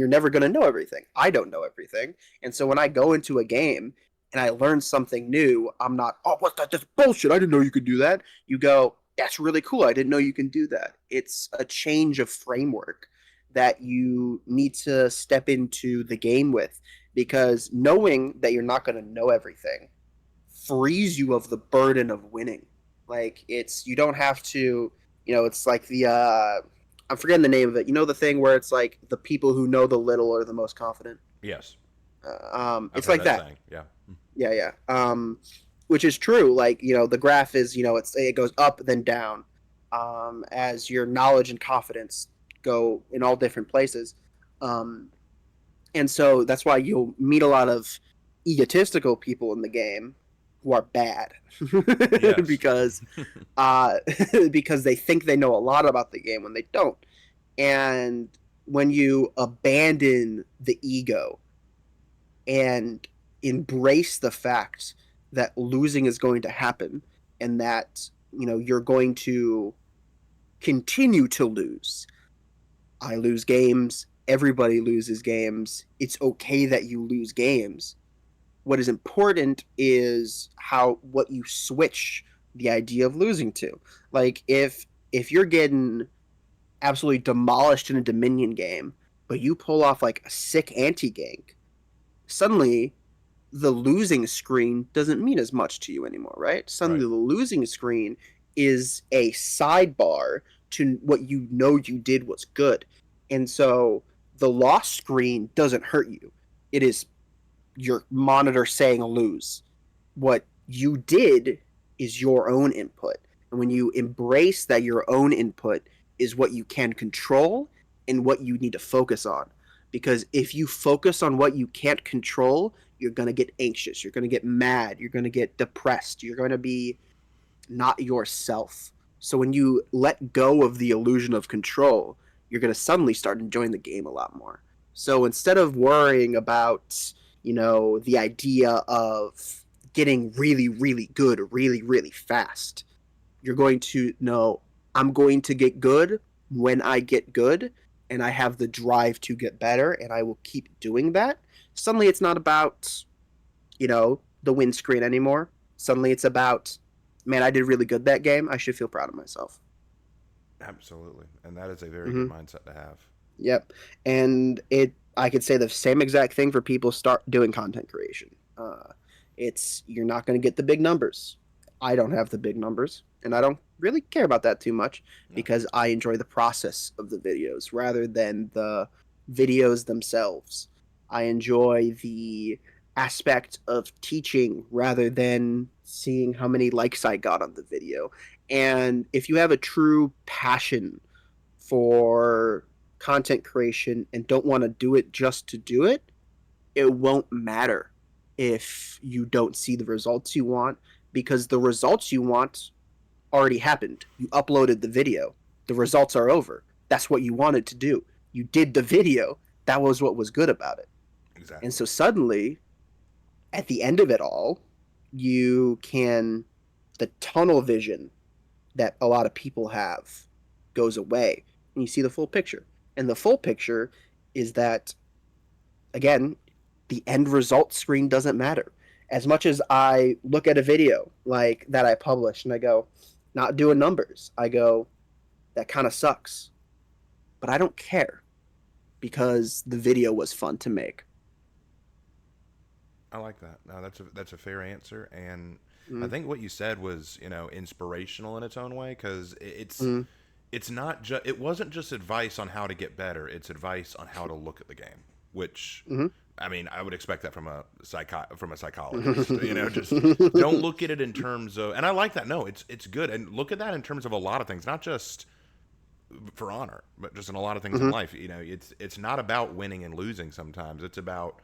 never going to know everything. I don't know everything. And so when I go into a game and I learn something new, I'm not, oh, what's that? That's bullshit. I didn't know you could do that. You go, that's really cool. I didn't know you can do that. It's a change of framework that you need to step into the game with because knowing that you're not going to know everything frees you of the burden of winning. Like it's you don't have to, it's like the I'm forgetting the name of it. You know the thing where it's like the people who know the little are the most confident. Yes. I've It's heard like that that. saying. Yeah. Yeah, yeah. Which is true. Like the graph is it goes up then down, as your knowledge and confidence go in all different places. Um, and so that's why you'll meet a lot of egotistical people in the game who are bad Yes. because uh, because they think they know a lot about the game when they don't. And when you abandon the ego and embrace the fact that losing is going to happen and that you're going to continue to lose. I lose games, everybody loses games. It's okay that you lose games. What is important is how what you switch the idea of losing to. Like if you're getting absolutely demolished in a Dominion game, but you pull off like a sick anti-gank, suddenly the losing screen doesn't mean as much to you anymore, right? Suddenly Right. the losing screen is a sidebar to what you did was good. And so the loss screen doesn't hurt you. It is your monitor saying lose. What you did is your own input. And when you embrace that your own input is what you can control and what you need to focus on. Because if you focus on what you can't control, you're going to get anxious. You're going to get mad. You're going to get depressed. You're going to be not yourself. So when you let go of the illusion of control, you're going to suddenly start enjoying the game a lot more. So instead of worrying about, the idea of getting really, really good really, really fast, you're going to know I'm going to get good when I get good, and I have the drive to get better, and I will keep doing that. Suddenly, it's not about the windscreen anymore. Suddenly, it's about, man, I did really good that game. I should feel proud of myself. Absolutely. And that is a very good Mm-hmm. mindset to have. Yep. And I could say the same exact thing for people start doing content creation. It's you're not going to get the big numbers. I don't have the big numbers, and I don't really care about that too much No. because I enjoy the process of the videos rather than the videos themselves. I enjoy the aspect of teaching rather than seeing how many likes I got on the video. And if you have a true passion for content creation and don't want to do it just to do it, it won't matter if you don't see the results you want because the results you want already happened. You uploaded the video. The results are over. That's what you wanted to do. You did the video. That was what was good about it. And Exactly. so suddenly, at the end of it all, you can, the tunnel vision that a lot of people have goes away and you see the full picture. And the full picture is that, again, the end result screen doesn't matter. As much as I look at a video like that I published and I go, not doing numbers, I go, that kind of sucks. But I don't care because the video was fun to make. I like that. No, that's a fair answer, and I Mm-hmm. think what you said was inspirational in its own way because Mm-hmm. it's not just it wasn't just advice on how to get better. It's advice on how to look at the game, which I mean I would expect that from a psychologist. Just don't Mm-hmm. look at it in terms of, and I like that. No, it's good, and look at that in terms of a lot of things, not just for honor, but just in a lot of things in Mm-hmm. life. It's not about winning and losing. Sometimes it's about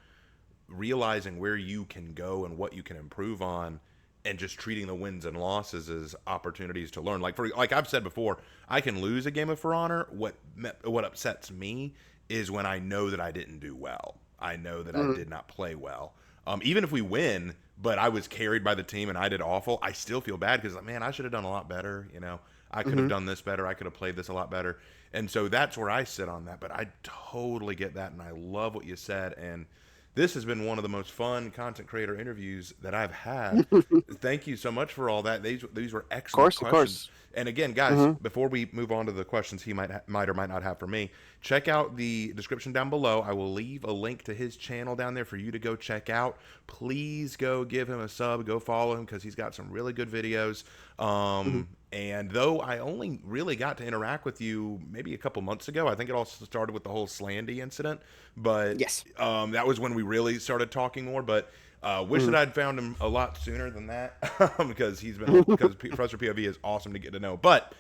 realizing where you can go and what you can improve on and just treating the wins and losses as opportunities to learn. Like I've said before, I can lose a game of For Honor. What upsets me is when I know that I didn't do well. I know that I Mm-hmm. did not play well. Even if we win, but I was carried by the team and I did awful, I still feel bad because, man, I should have done a lot better. I could have Mm-hmm. done this better. I could have played this a lot better. And so that's where I sit on that. But I totally get that, and I love what you said. And this has been one of the most fun content creator interviews that I've had. Of Thank you so much for all that. These were excellent course, of questions. course. And again, guys, Mm-hmm. before we move on to the questions he might or might not have for me, check out the description down below. I will leave a link to his channel down there for you to go check out. Please go give him a sub, go follow him because he's got some really good videos. Mm-hmm. And though I only really got to interact with you maybe a couple months ago, I think it all started with the whole Slandy incident. But Yes. that was when we really started talking more. But wish that Mm-hmm. I'd found him a lot sooner than that because because Professor POV is awesome to get to know. But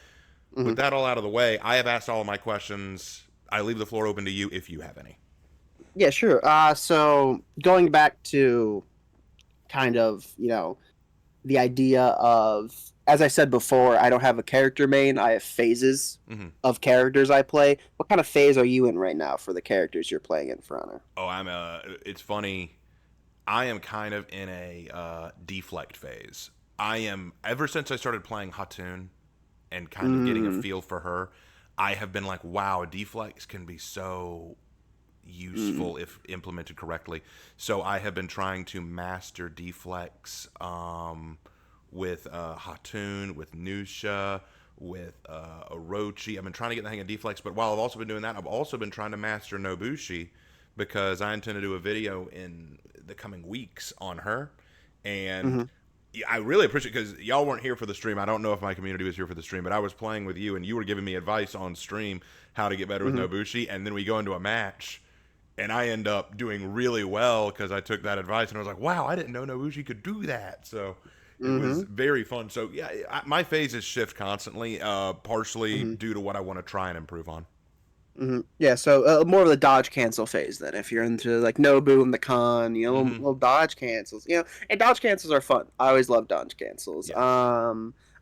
Mm-hmm. with that all out of the way, I have asked all of my questions. I leave the floor open to you if you have any. Yeah, sure. So going back to kind of, the idea of, as I said before, I don't have a character main. I have phases Hmm. of characters I play. What kind of phase are you in right now for the characters you're playing in For Honor? Oh, it's funny. I am kind of in a deflect phase. I am ever since I started playing Hatun and kind of getting a Mm, feel for her. I have been like, wow, deflects can be so mm, useful if implemented correctly. So I have been trying to master deflects with Hatun, with Nusha, with Orochi. I've been trying to get the hang of deflects, but while I've also been doing that, I've also been trying to master Nobushi because I intend to do a video in the coming weeks on her. And mm, I really appreciate because y'all weren't here for the stream. I don't know if my community was here for the stream, but I was playing with you and you were giving me advice on stream how to get better with mm, Nobushi. And then we go into a match and I end up doing really well because I took that advice and I was like, wow, I didn't know Nobushi could do that. So it was mm, very fun. So yeah, my phases shift constantly, partially mm, due to what I want to try and improve on. mm. Yeah, so more of the dodge cancel phase then. If you're into like Nobu and the con, Hmm. little dodge cancels, and dodge cancels are fun. I always love dodge cancels. Yes.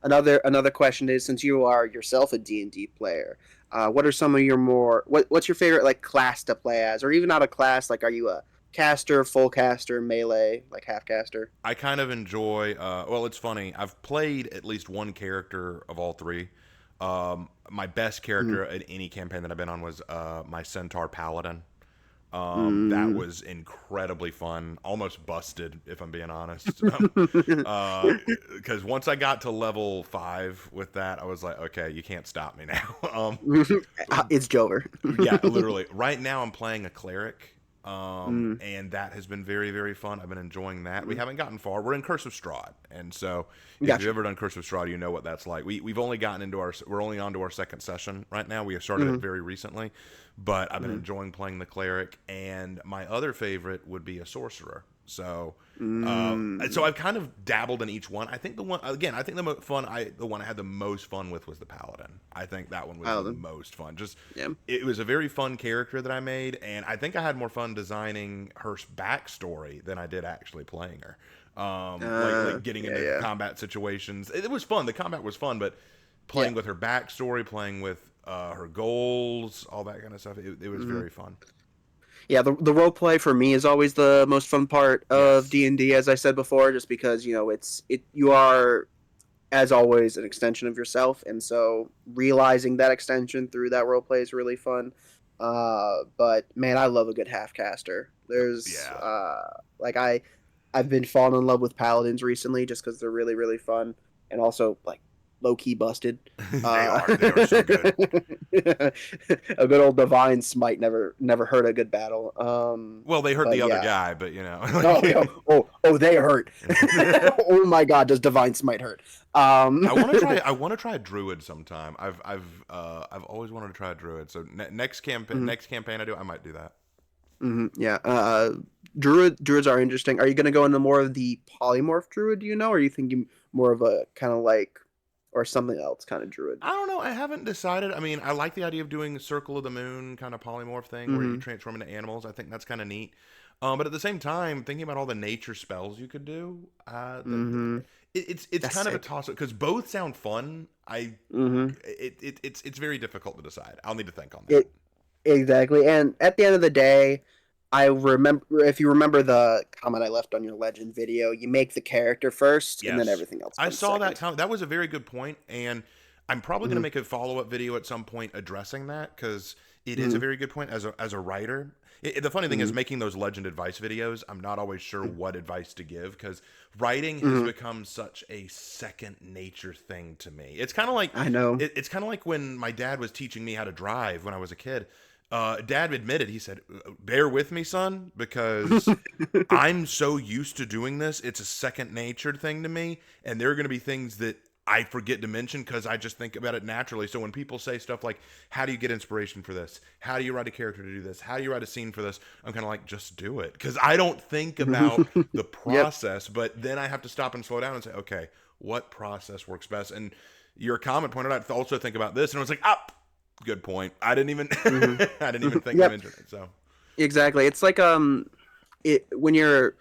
Another question is, since you are yourself a D&D player, what are some of your what's your favorite like class to play as, or even not a class? Like, are you a caster, full caster, melee, like half caster? I kind of enjoy. Well, it's funny. I've played at least one character of all three. My best Mm, character at any campaign that I've been on was my Centaur Paladin. That mm. was incredibly fun. Almost busted, if I'm being honest. Because once I got to level 5 with that, I was like, okay, you can't stop me now. It's Jover. Yeah, literally. Right now, I'm playing a cleric, Mm, and that has been very, very fun. I've been enjoying that. We mm. haven't gotten far. We're in Curse of Strahd, and so if you've Gotcha. ever done Curse of Strahd, you know what that's like. We've only gotten into we're only on to our second session right now. We have started it Mm, very recently, but I've been mm, enjoying playing the cleric. And my other favorite would be a sorcerer. So mm. I've kind of dabbled in each one. I think the one again, I think the one I had the most fun with was the paladin. I think that one was the Paladin. most fun. Just Yeah. it was a very fun character that I made, and I think I had more fun designing her backstory than I did actually playing her. Like getting Yeah, into yeah. combat situations. It was fun. The combat was fun, but Yeah. playing with her backstory, playing with her goals, all that kind of stuff, it was Hmm. very fun. Yeah, the role play for me is always the most fun part of Yes. D&D, as I said before, just because, you are, as always, an extension of yourself, and so realizing that extension through that role play is really fun. But man, I love a good half caster. There's Yeah. like I've been falling in love with paladins recently just because they're really really fun, and also like low key busted. They Uh, are. They are so good. a good old divine smite never hurt a good battle. Well, they hurt But the other yeah. guy, but Oh, yeah. Oh, they hurt. Oh my god, does divine smite hurt? Um, I want to try. I want to try a druid sometime. I've always wanted to try a druid. So mhm, next campaign I do, I might do that. mhm, yeah. Druids are interesting. Are you gonna go into more of the polymorph druid? Do you know, or are you thinking more of a kind of like, or something else kind of druid? I don't know. I haven't decided. I mean, I like the idea of doing Circle of the Moon kind of polymorph thing where you Mm-hmm. transform into animals. I think that's kind of neat. But at the same time, thinking about all the nature spells you could do, Mm-hmm. it's That's kind of a sick. toss up because both sound fun. Mm-hmm. It's very difficult to decide. I'll need to think on that. It exactly. And at the end of the day, I remember, if you remember the comment I left on your legend video, you make the character first, and then Yes. everything else I comes saw that second. comment. That was a very good point, and I'm probably going to Mm-hmm. make a follow-up video at some point addressing that because it is a Mm-hmm. very good point as a writer. The funny thing is Mm-hmm. making those legend advice videos, I'm not always sure what advice to give because writing has Mm-hmm. become such a second nature thing to me. It's kind of like I know. it's kind of like when my dad was teaching me how to drive when I was a kid. Dad admitted, he said, "Bear with me, son, because I'm so used to doing this. It's a second nature thing to me. And there are going to be things that I forget to mention because I just think about it naturally. So when people say stuff like, how do you get inspiration for this? How do you write a character to do this? How do you write a scene for this? I'm kind of like, just do it. Because I don't think about the Yep. process, but then I have to stop and slow down and say, okay, what process works best? And your comment pointed out, also think about this. And I was like, ah, good point. I didn't even, Mm-hmm. I didn't even think to Yep. mention it. So, Exactly. It's like it when you're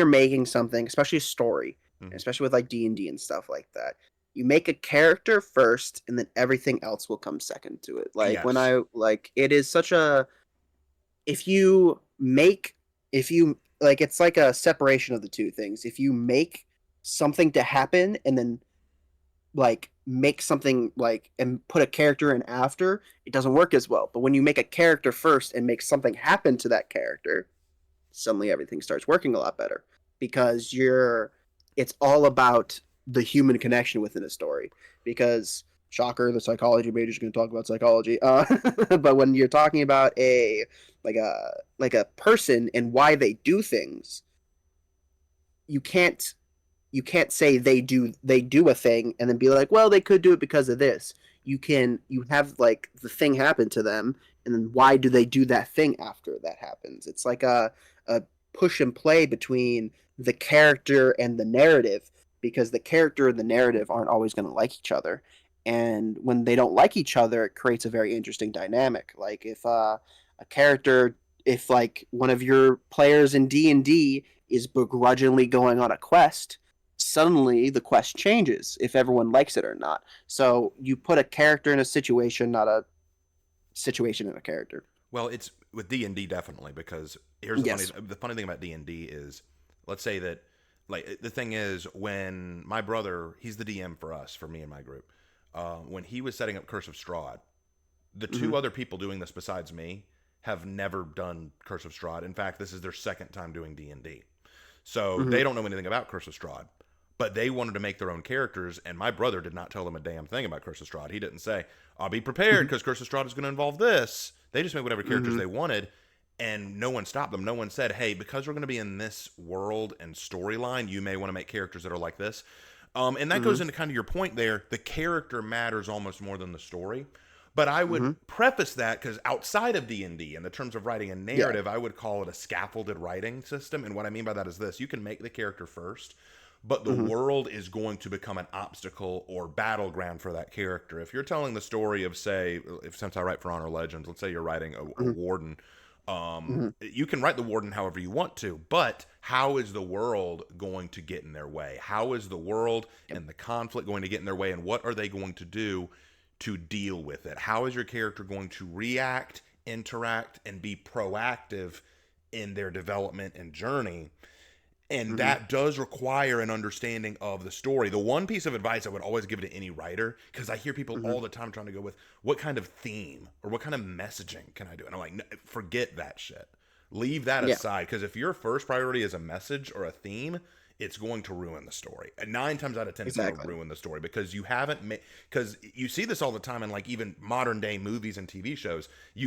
making something, especially a story. Hmm. especially with like D&D and stuff like that. You make a character first and then everything else will come second to it. Like when Yes. I like it is such a if you make if you like it's like a separation of the two things. If you make something to happen and then like make something like and put a character in after, it doesn't work as well. But when you make a character first and make something happen to that character, suddenly everything starts working a lot better because it's all about the human connection within a story. Because shocker, the psychology major is going to talk about psychology. But when you're talking about like a like a person and why they do things, you can't you can't say they do a thing and then be like, well, they could do it because of this. You have like the thing happen to them, and then why do they do that thing after that happens? It's like a push and play between the character and the narrative, because the character and the narrative aren't always going to like each other, and when they don't like each other, it creates a very interesting dynamic. Like if a character, if like one of your players in D&D is begrudgingly going on a quest, suddenly the quest changes if everyone likes it or not. So you put a character in a situation, not a situation in a character. Well, it's with D&D definitely, because here's Yes. the funny thing about D&D is, let's say that, like, the thing is, when my brother, he's the DM for us, for me and my group, when he was setting up Curse of Strahd, the Mm-hmm. two other people doing this besides me have never done Curse of Strahd. In fact, this is their second time doing D&D. So Mm-hmm. they don't know anything about Curse of Strahd. But they wanted to make their own characters, and my brother did not tell them a damn thing about Curse of Strahd. He didn't say, I'll be prepared because Curse of Strahd is going to involve this. They just made whatever characters Mm-hmm. they wanted, and no one stopped them. No one said, hey, because we're going to be in this world and storyline, you may want to make characters that are like this. And that goes Mm-hmm. into kind of your point there. The character matters almost more than the story. But I would Mm-hmm. preface that because outside of D&D, in the terms of writing a Yeah. narrative, I would call it a scaffolded writing system. And what I mean by that is this: you can make the character first, but the Mm-hmm. world is going to become an obstacle or battleground for that character. If you're telling the story of, say, if since I write for Honor Legends, let's say you're writing a Mm-hmm. warden, Mm-hmm. you can write the warden however you want to, but how is the world going to get in their way? How is the world Yep. and the conflict going to get in their way, and what are they going to do to deal with it? How is your character going to react, interact, and be proactive in their development and journey? And Mm-hmm. that does require an understanding of the story. The one piece of advice I would always give to any writer, because I hear people Mm-hmm. all the time trying to go with what kind of theme or what kind of messaging can I do? And I'm like, "No, forget that shit. Leave that Yeah. aside. Because if your first priority is a message or a theme, it's going to ruin the story. And 9 times out of 10, it's going to Exactly. ruin the story because you haven't made. Because you see this all the time in like even modern day movies and TV shows. Mm-hmm.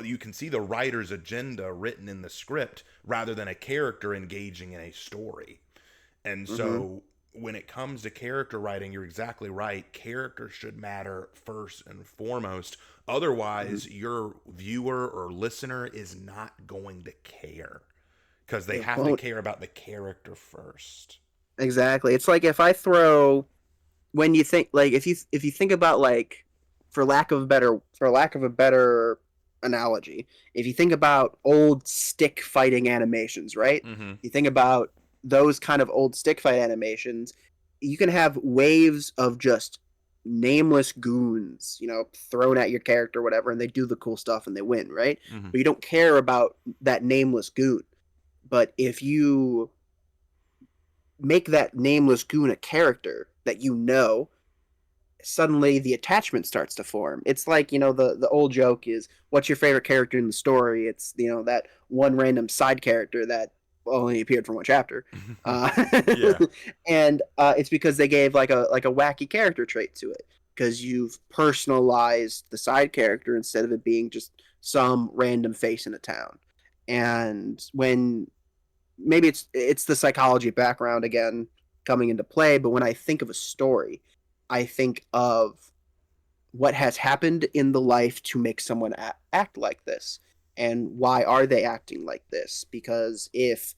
You can see the writer's agenda written in the script rather than a character engaging in a story. And Mm-hmm. so when it comes to character writing, you're exactly right. Character should matter first and foremost. Mm-hmm. Otherwise, your viewer or listener is not going to care because they It have to won't. care about the character first. Exactly. It's like if I throw when you think like if you think about like for lack of a better analogy, if you think about old stick fighting animations, right? Mm-hmm. You think about those kind of old stick fight animations, you can have waves of just nameless goons, thrown at your character or whatever, and they do the cool stuff and they win, right? Mm-hmm. But you don't care about that nameless goon. But if you make that nameless goon a character that suddenly the attachment starts to form. It's like, the old joke is, what's your favorite character in the story? It's, that one random side character that only appeared for one chapter. Uh, Yeah. and it's because they gave like a wacky character trait to it, because you've personalized the side character instead of it being just some random face in a town. And when maybe it's the psychology background again coming into play, but when I think of a story, I think of what has happened in the life to make someone act like this, and why are they acting like this? Because if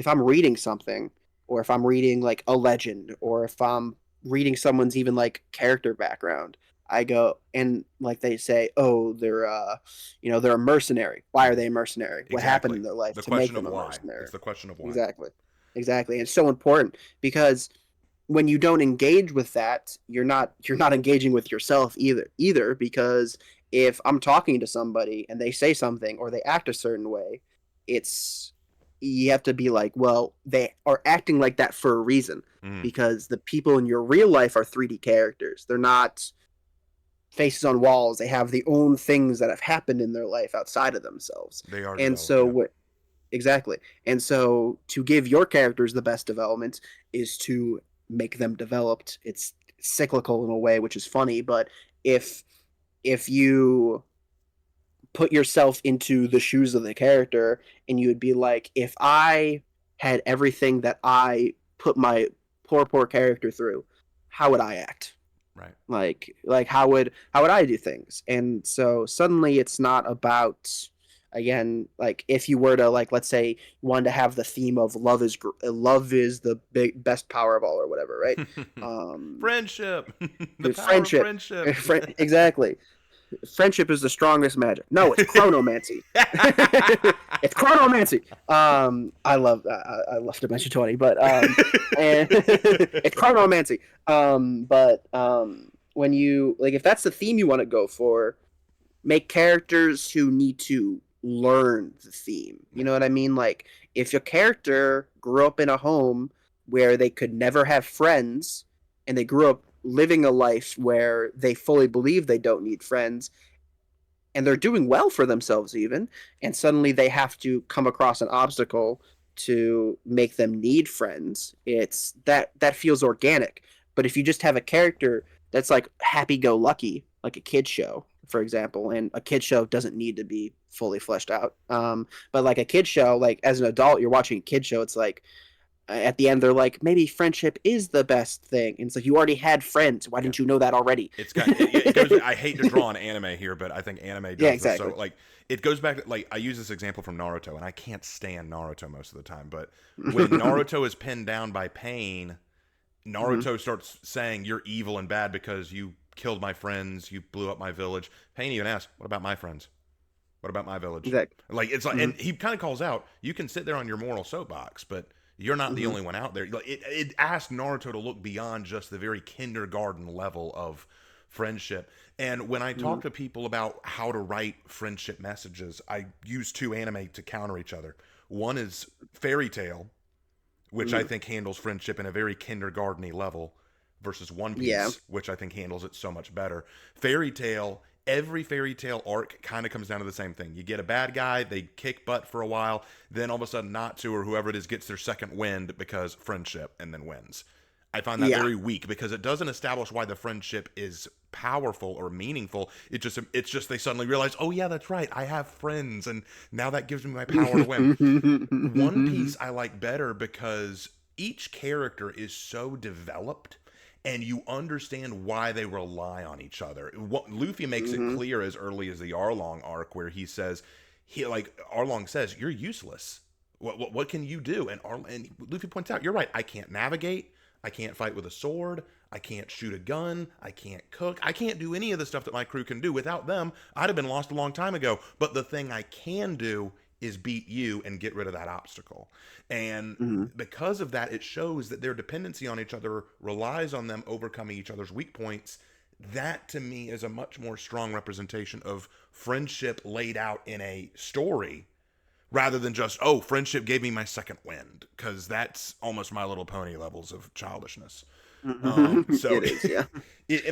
I'm reading something, or if I'm reading like a legend, or if I'm reading someone's even like character background, I go and like they say, oh, they're a mercenary. Why are they a mercenary? What happened Exactly. in their life The to make question of them a why. It's mercenary? the question of why. Exactly. exactly. And it's so important because when you don't engage with that, you're not engaging with yourself either because if I'm talking to somebody and they say something or they act a certain way, it's you have to be like, well, they are acting like that for a reason Mm, because the people in your real life are 3D characters. They're not faces on walls. They have their own things that have happened in their life outside of themselves. they are And developed, so yeah. what exactly. And so to give your characters the best development is to make them developed. It's cyclical in a way, which is funny, but if you put yourself into the shoes of the character and you would be like, if I had everything that I put my poor character through, how would I act? Right. Like how would I do things? And so suddenly it's not about, again, like if you were to, like, let's say you wanted to have the theme of love is the best power of all or whatever, right? um Friendship. The power of Friendship. friendship. Exactly. Friendship is the strongest magic. No, it's chronomancy. It's chronomancy. I love Dimension 20, but and it's chronomancy. But when you, like, if that's the theme you want to go for, make characters who need to learn the theme. You know what I mean? Like, if your character grew up in a home where they could never have friends, and they grew up living a life where they fully believe they don't need friends, and they're doing well for themselves even, and suddenly they have to come across an obstacle to make them need friends, it's that feels organic. But if you just have a character that's like happy go lucky, like a kid show for example, and a kid show doesn't need to be fully fleshed out, but like a kid show, like as an adult you're watching a kid show, it's like at the end they're like, maybe friendship is the best thing, and it's like, you already had friends, why Yeah. didn't you know that already? It goes. I hate to draw an anime here, but I think anime Yeah, does this. So exactly. like, it goes back to, like, I use this example from Naruto, and I can't stand Naruto most of the time. But when Naruto is pinned down by pain, Hmm. Naruto starts saying, "You're evil and bad because you killed my friends, you blew up my village." Pain even asks, "What about my friends? What about my village?" Exactly. Like, it's like, Hmm. and he kind of calls out, "You can sit there on your moral soapbox, but you're not the Hmm. only one out there." Like, it asked Naruto to look beyond just the very kindergarten level of friendship. And when I Hmm. talk to people about how to write friendship messages, I use two anime to counter each other. One is Fairy Tale, which I Hmm. think handles friendship in a very kindergarteny level, versus One Yeah. Piece, which I think handles it so much better. Fairy Tale, every fairy tale arc kind of comes down to the same thing. You get a bad guy, they kick butt for a while, then all of a sudden Natsu or whoever it is gets their second wind because friendship, and then wins. I find that Yeah. very weak because it doesn't establish why the friendship is powerful or meaningful. It's just they suddenly realize, "Oh yeah, that's right. I have friends and now that gives me my power to win." One Piece I like better because each character is so developed and you understand why they rely on each other. Luffy makes it Hmm. clear as early as the Arlong arc where he says, Arlong says, "You're useless. What can you do?" And Luffy points out, "You're right. I can't navigate. I can't fight with a sword. I can't shoot a gun. I can't cook. I can't do any of the stuff that my crew can do. Without them, I'd have been lost a long time ago. But the thing I can do is beat you and get rid of that obstacle." And Hmm. because of that, it shows that their dependency on each other relies on them overcoming each other's weak points. That to me is a much more strong representation of friendship laid out in a story rather than just, "Oh, friendship gave me my second wind," because that's almost My Little Pony levels of childishness. So It is, yeah.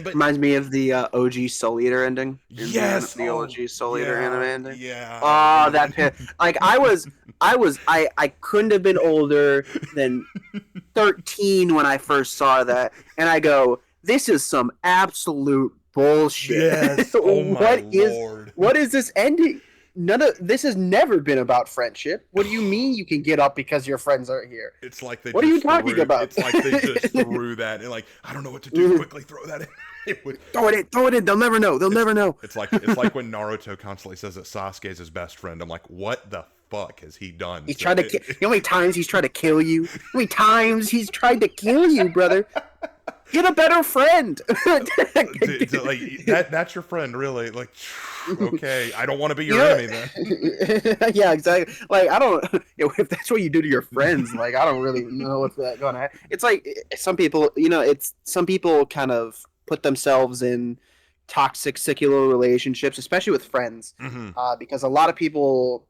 but Reminds me of the OG Soul Eater ending in yes, the oh OG Soul Eater anime yeah, ending. yeah, Oh, that pit! Like I couldn't have been older than 13 when I first saw that, and I go, "This is some absolute bullshit. yes, oh my what is lord. what is this ending? None of this has never been about friendship. What do you mean you can get up because your friends aren't here? It's like they What are you just talking threw. about? It's like they just threw that. And like, I don't know what to do. Quickly throw that in. It would. Throw it in. They'll never know. They'll It's never know. it's like when Naruto constantly says that Sasuke is his best friend. I'm like, what the fuck has he done? He's tried to kill. You know how many times he's tried to kill you? How many times he's tried to kill you, brother? Get a better friend. Like that's your friend, really? Like, okay, I don't want to be You your know, enemy then. yeah, exactly. Like, I don't, if that's what you do to your friends, like, I don't really know what's that going on. It's like some people, it's some people kind of put themselves in toxic secular relationships, especially with friends, Hmm. because a lot of people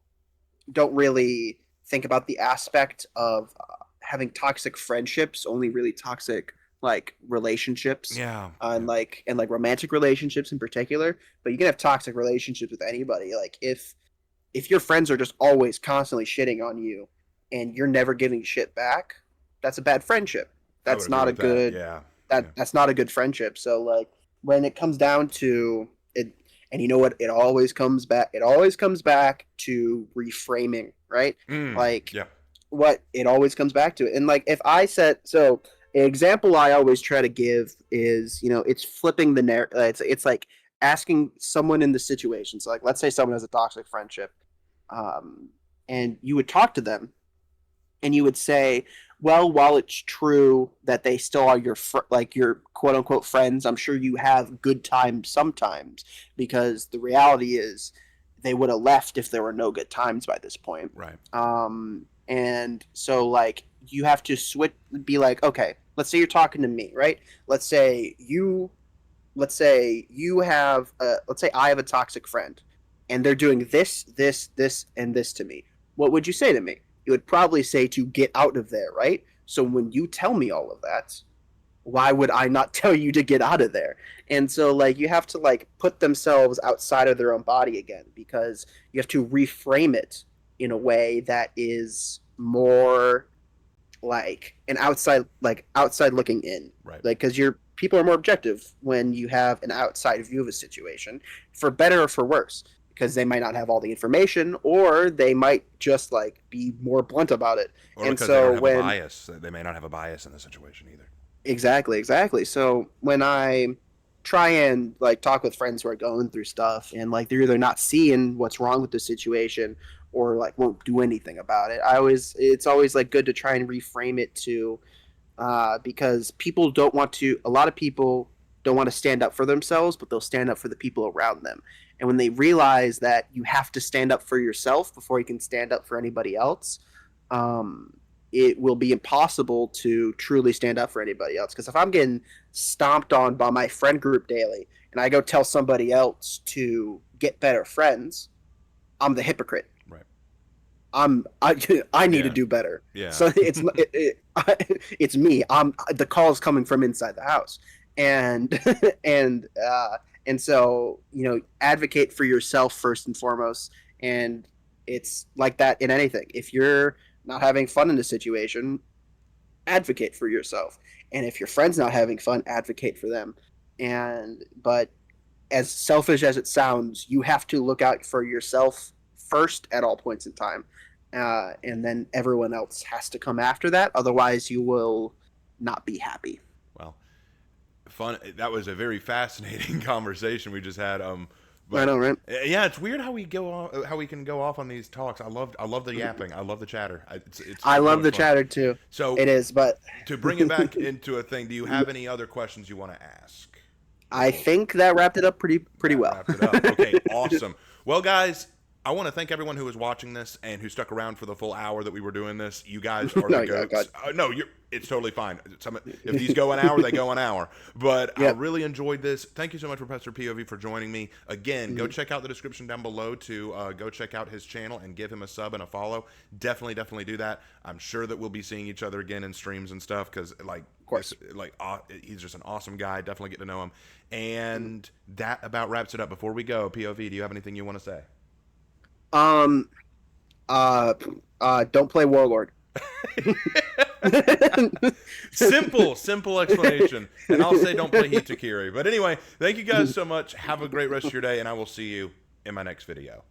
don't really think about the aspect of having toxic friendships, only really toxic like relationships, Yeah, and yeah, like romantic relationships in particular. But you can have toxic relationships with anybody. Like if your friends are just always constantly shitting on you and you're never giving shit back, that's a bad friendship. I would That's agree not a with that. good Yeah, yeah. that's not a good friendship. So like when it comes down to it, and you know what, it always comes back to reframing, right? Like Yeah. what it always comes back to. And like if I said so, an example I always try to give is, it's flipping the narrative. It's like asking someone in the situation. So like let's say someone has a toxic friendship, um, and you would talk to them and you would say, well, while it's true that they still are like your quote unquote friends, I'm sure you have good times sometimes, because the reality is they would have left if there were no good times by this point. Right. And so like you have to switch, be like, okay, let's say you're talking to me, right? Let's say you let's say I have a toxic friend and they're doing this, and this to me. What would you say to me? You would probably say to get out of there, right? So when you tell me all of that, why would I not tell you to get out of there? And so like you have to like put themselves outside of their own body again, because you have to reframe it in a way that is more like an outside looking in, Right. like because your people are more objective when you have an outside view of a situation, for better or for worse, because they might not have all the information, or they might just like be more blunt about it. Or And because they don't so have a when bias. They may not have a bias in the situation either. exactly, so when I try and like talk with friends who are going through stuff and like they're either not seeing what's wrong with the situation or like won't do anything about it, it's always like good to try and reframe it to, because a lot of people don't want to stand up for themselves, but they'll stand up for the people around them. And when they realize that you have to stand up for yourself before you can stand up for anybody else, um, it will be impossible to truly stand up for anybody else. Because if I'm getting stomped on by my friend group daily and I go tell somebody else to get better friends, I'm the hypocrite. Right. I need to Yeah. do better. Yeah. So it's me. The call is coming from inside the house, and and and so advocate for yourself first and foremost. And it's like that in anything. If you're not having fun in a situation, advocate for yourself. And if your friend's not having fun, advocate for them. And but as selfish as it sounds, you have to look out for yourself first at all points in time. And then everyone else has to come after that. Otherwise, you will not be happy. Well, fun. That was a very fascinating conversation we just had. I But know, right? yeah, it's weird how we go on, how we can go off on these talks. I love the yapping. I love the chatter. It's I so love much the fun. chatter too. So It is, but to bring it back into a thing, do you have any other questions you want to ask I before think that wrapped it up pretty that well. wraps it up? Okay, awesome. Well, guys, I want to thank everyone who was watching this and who stuck around for the full hour that we were doing this. You guys are No, the yeah, God. goats. No, it's totally fine. If these go an hour, they go an hour. But I Yep. really enjoyed this. Thank you so much, Professor POV, for joining me. Again, go Mhm. check out the description down below to go check out his channel and give him a sub and a follow. Definitely do that. I'm sure that we'll be seeing each other again in streams and stuff because, like, Of course. he's just an awesome guy. Definitely get to know him. And that about wraps it up. Before we go, POV, do you have anything you want to say? Um. Uh. Don't play Warlord. Simple explanation. And I'll say don't play Hitakiri. But anyway, thank you guys so much. Have a great rest of your day, and I will see you in my next video.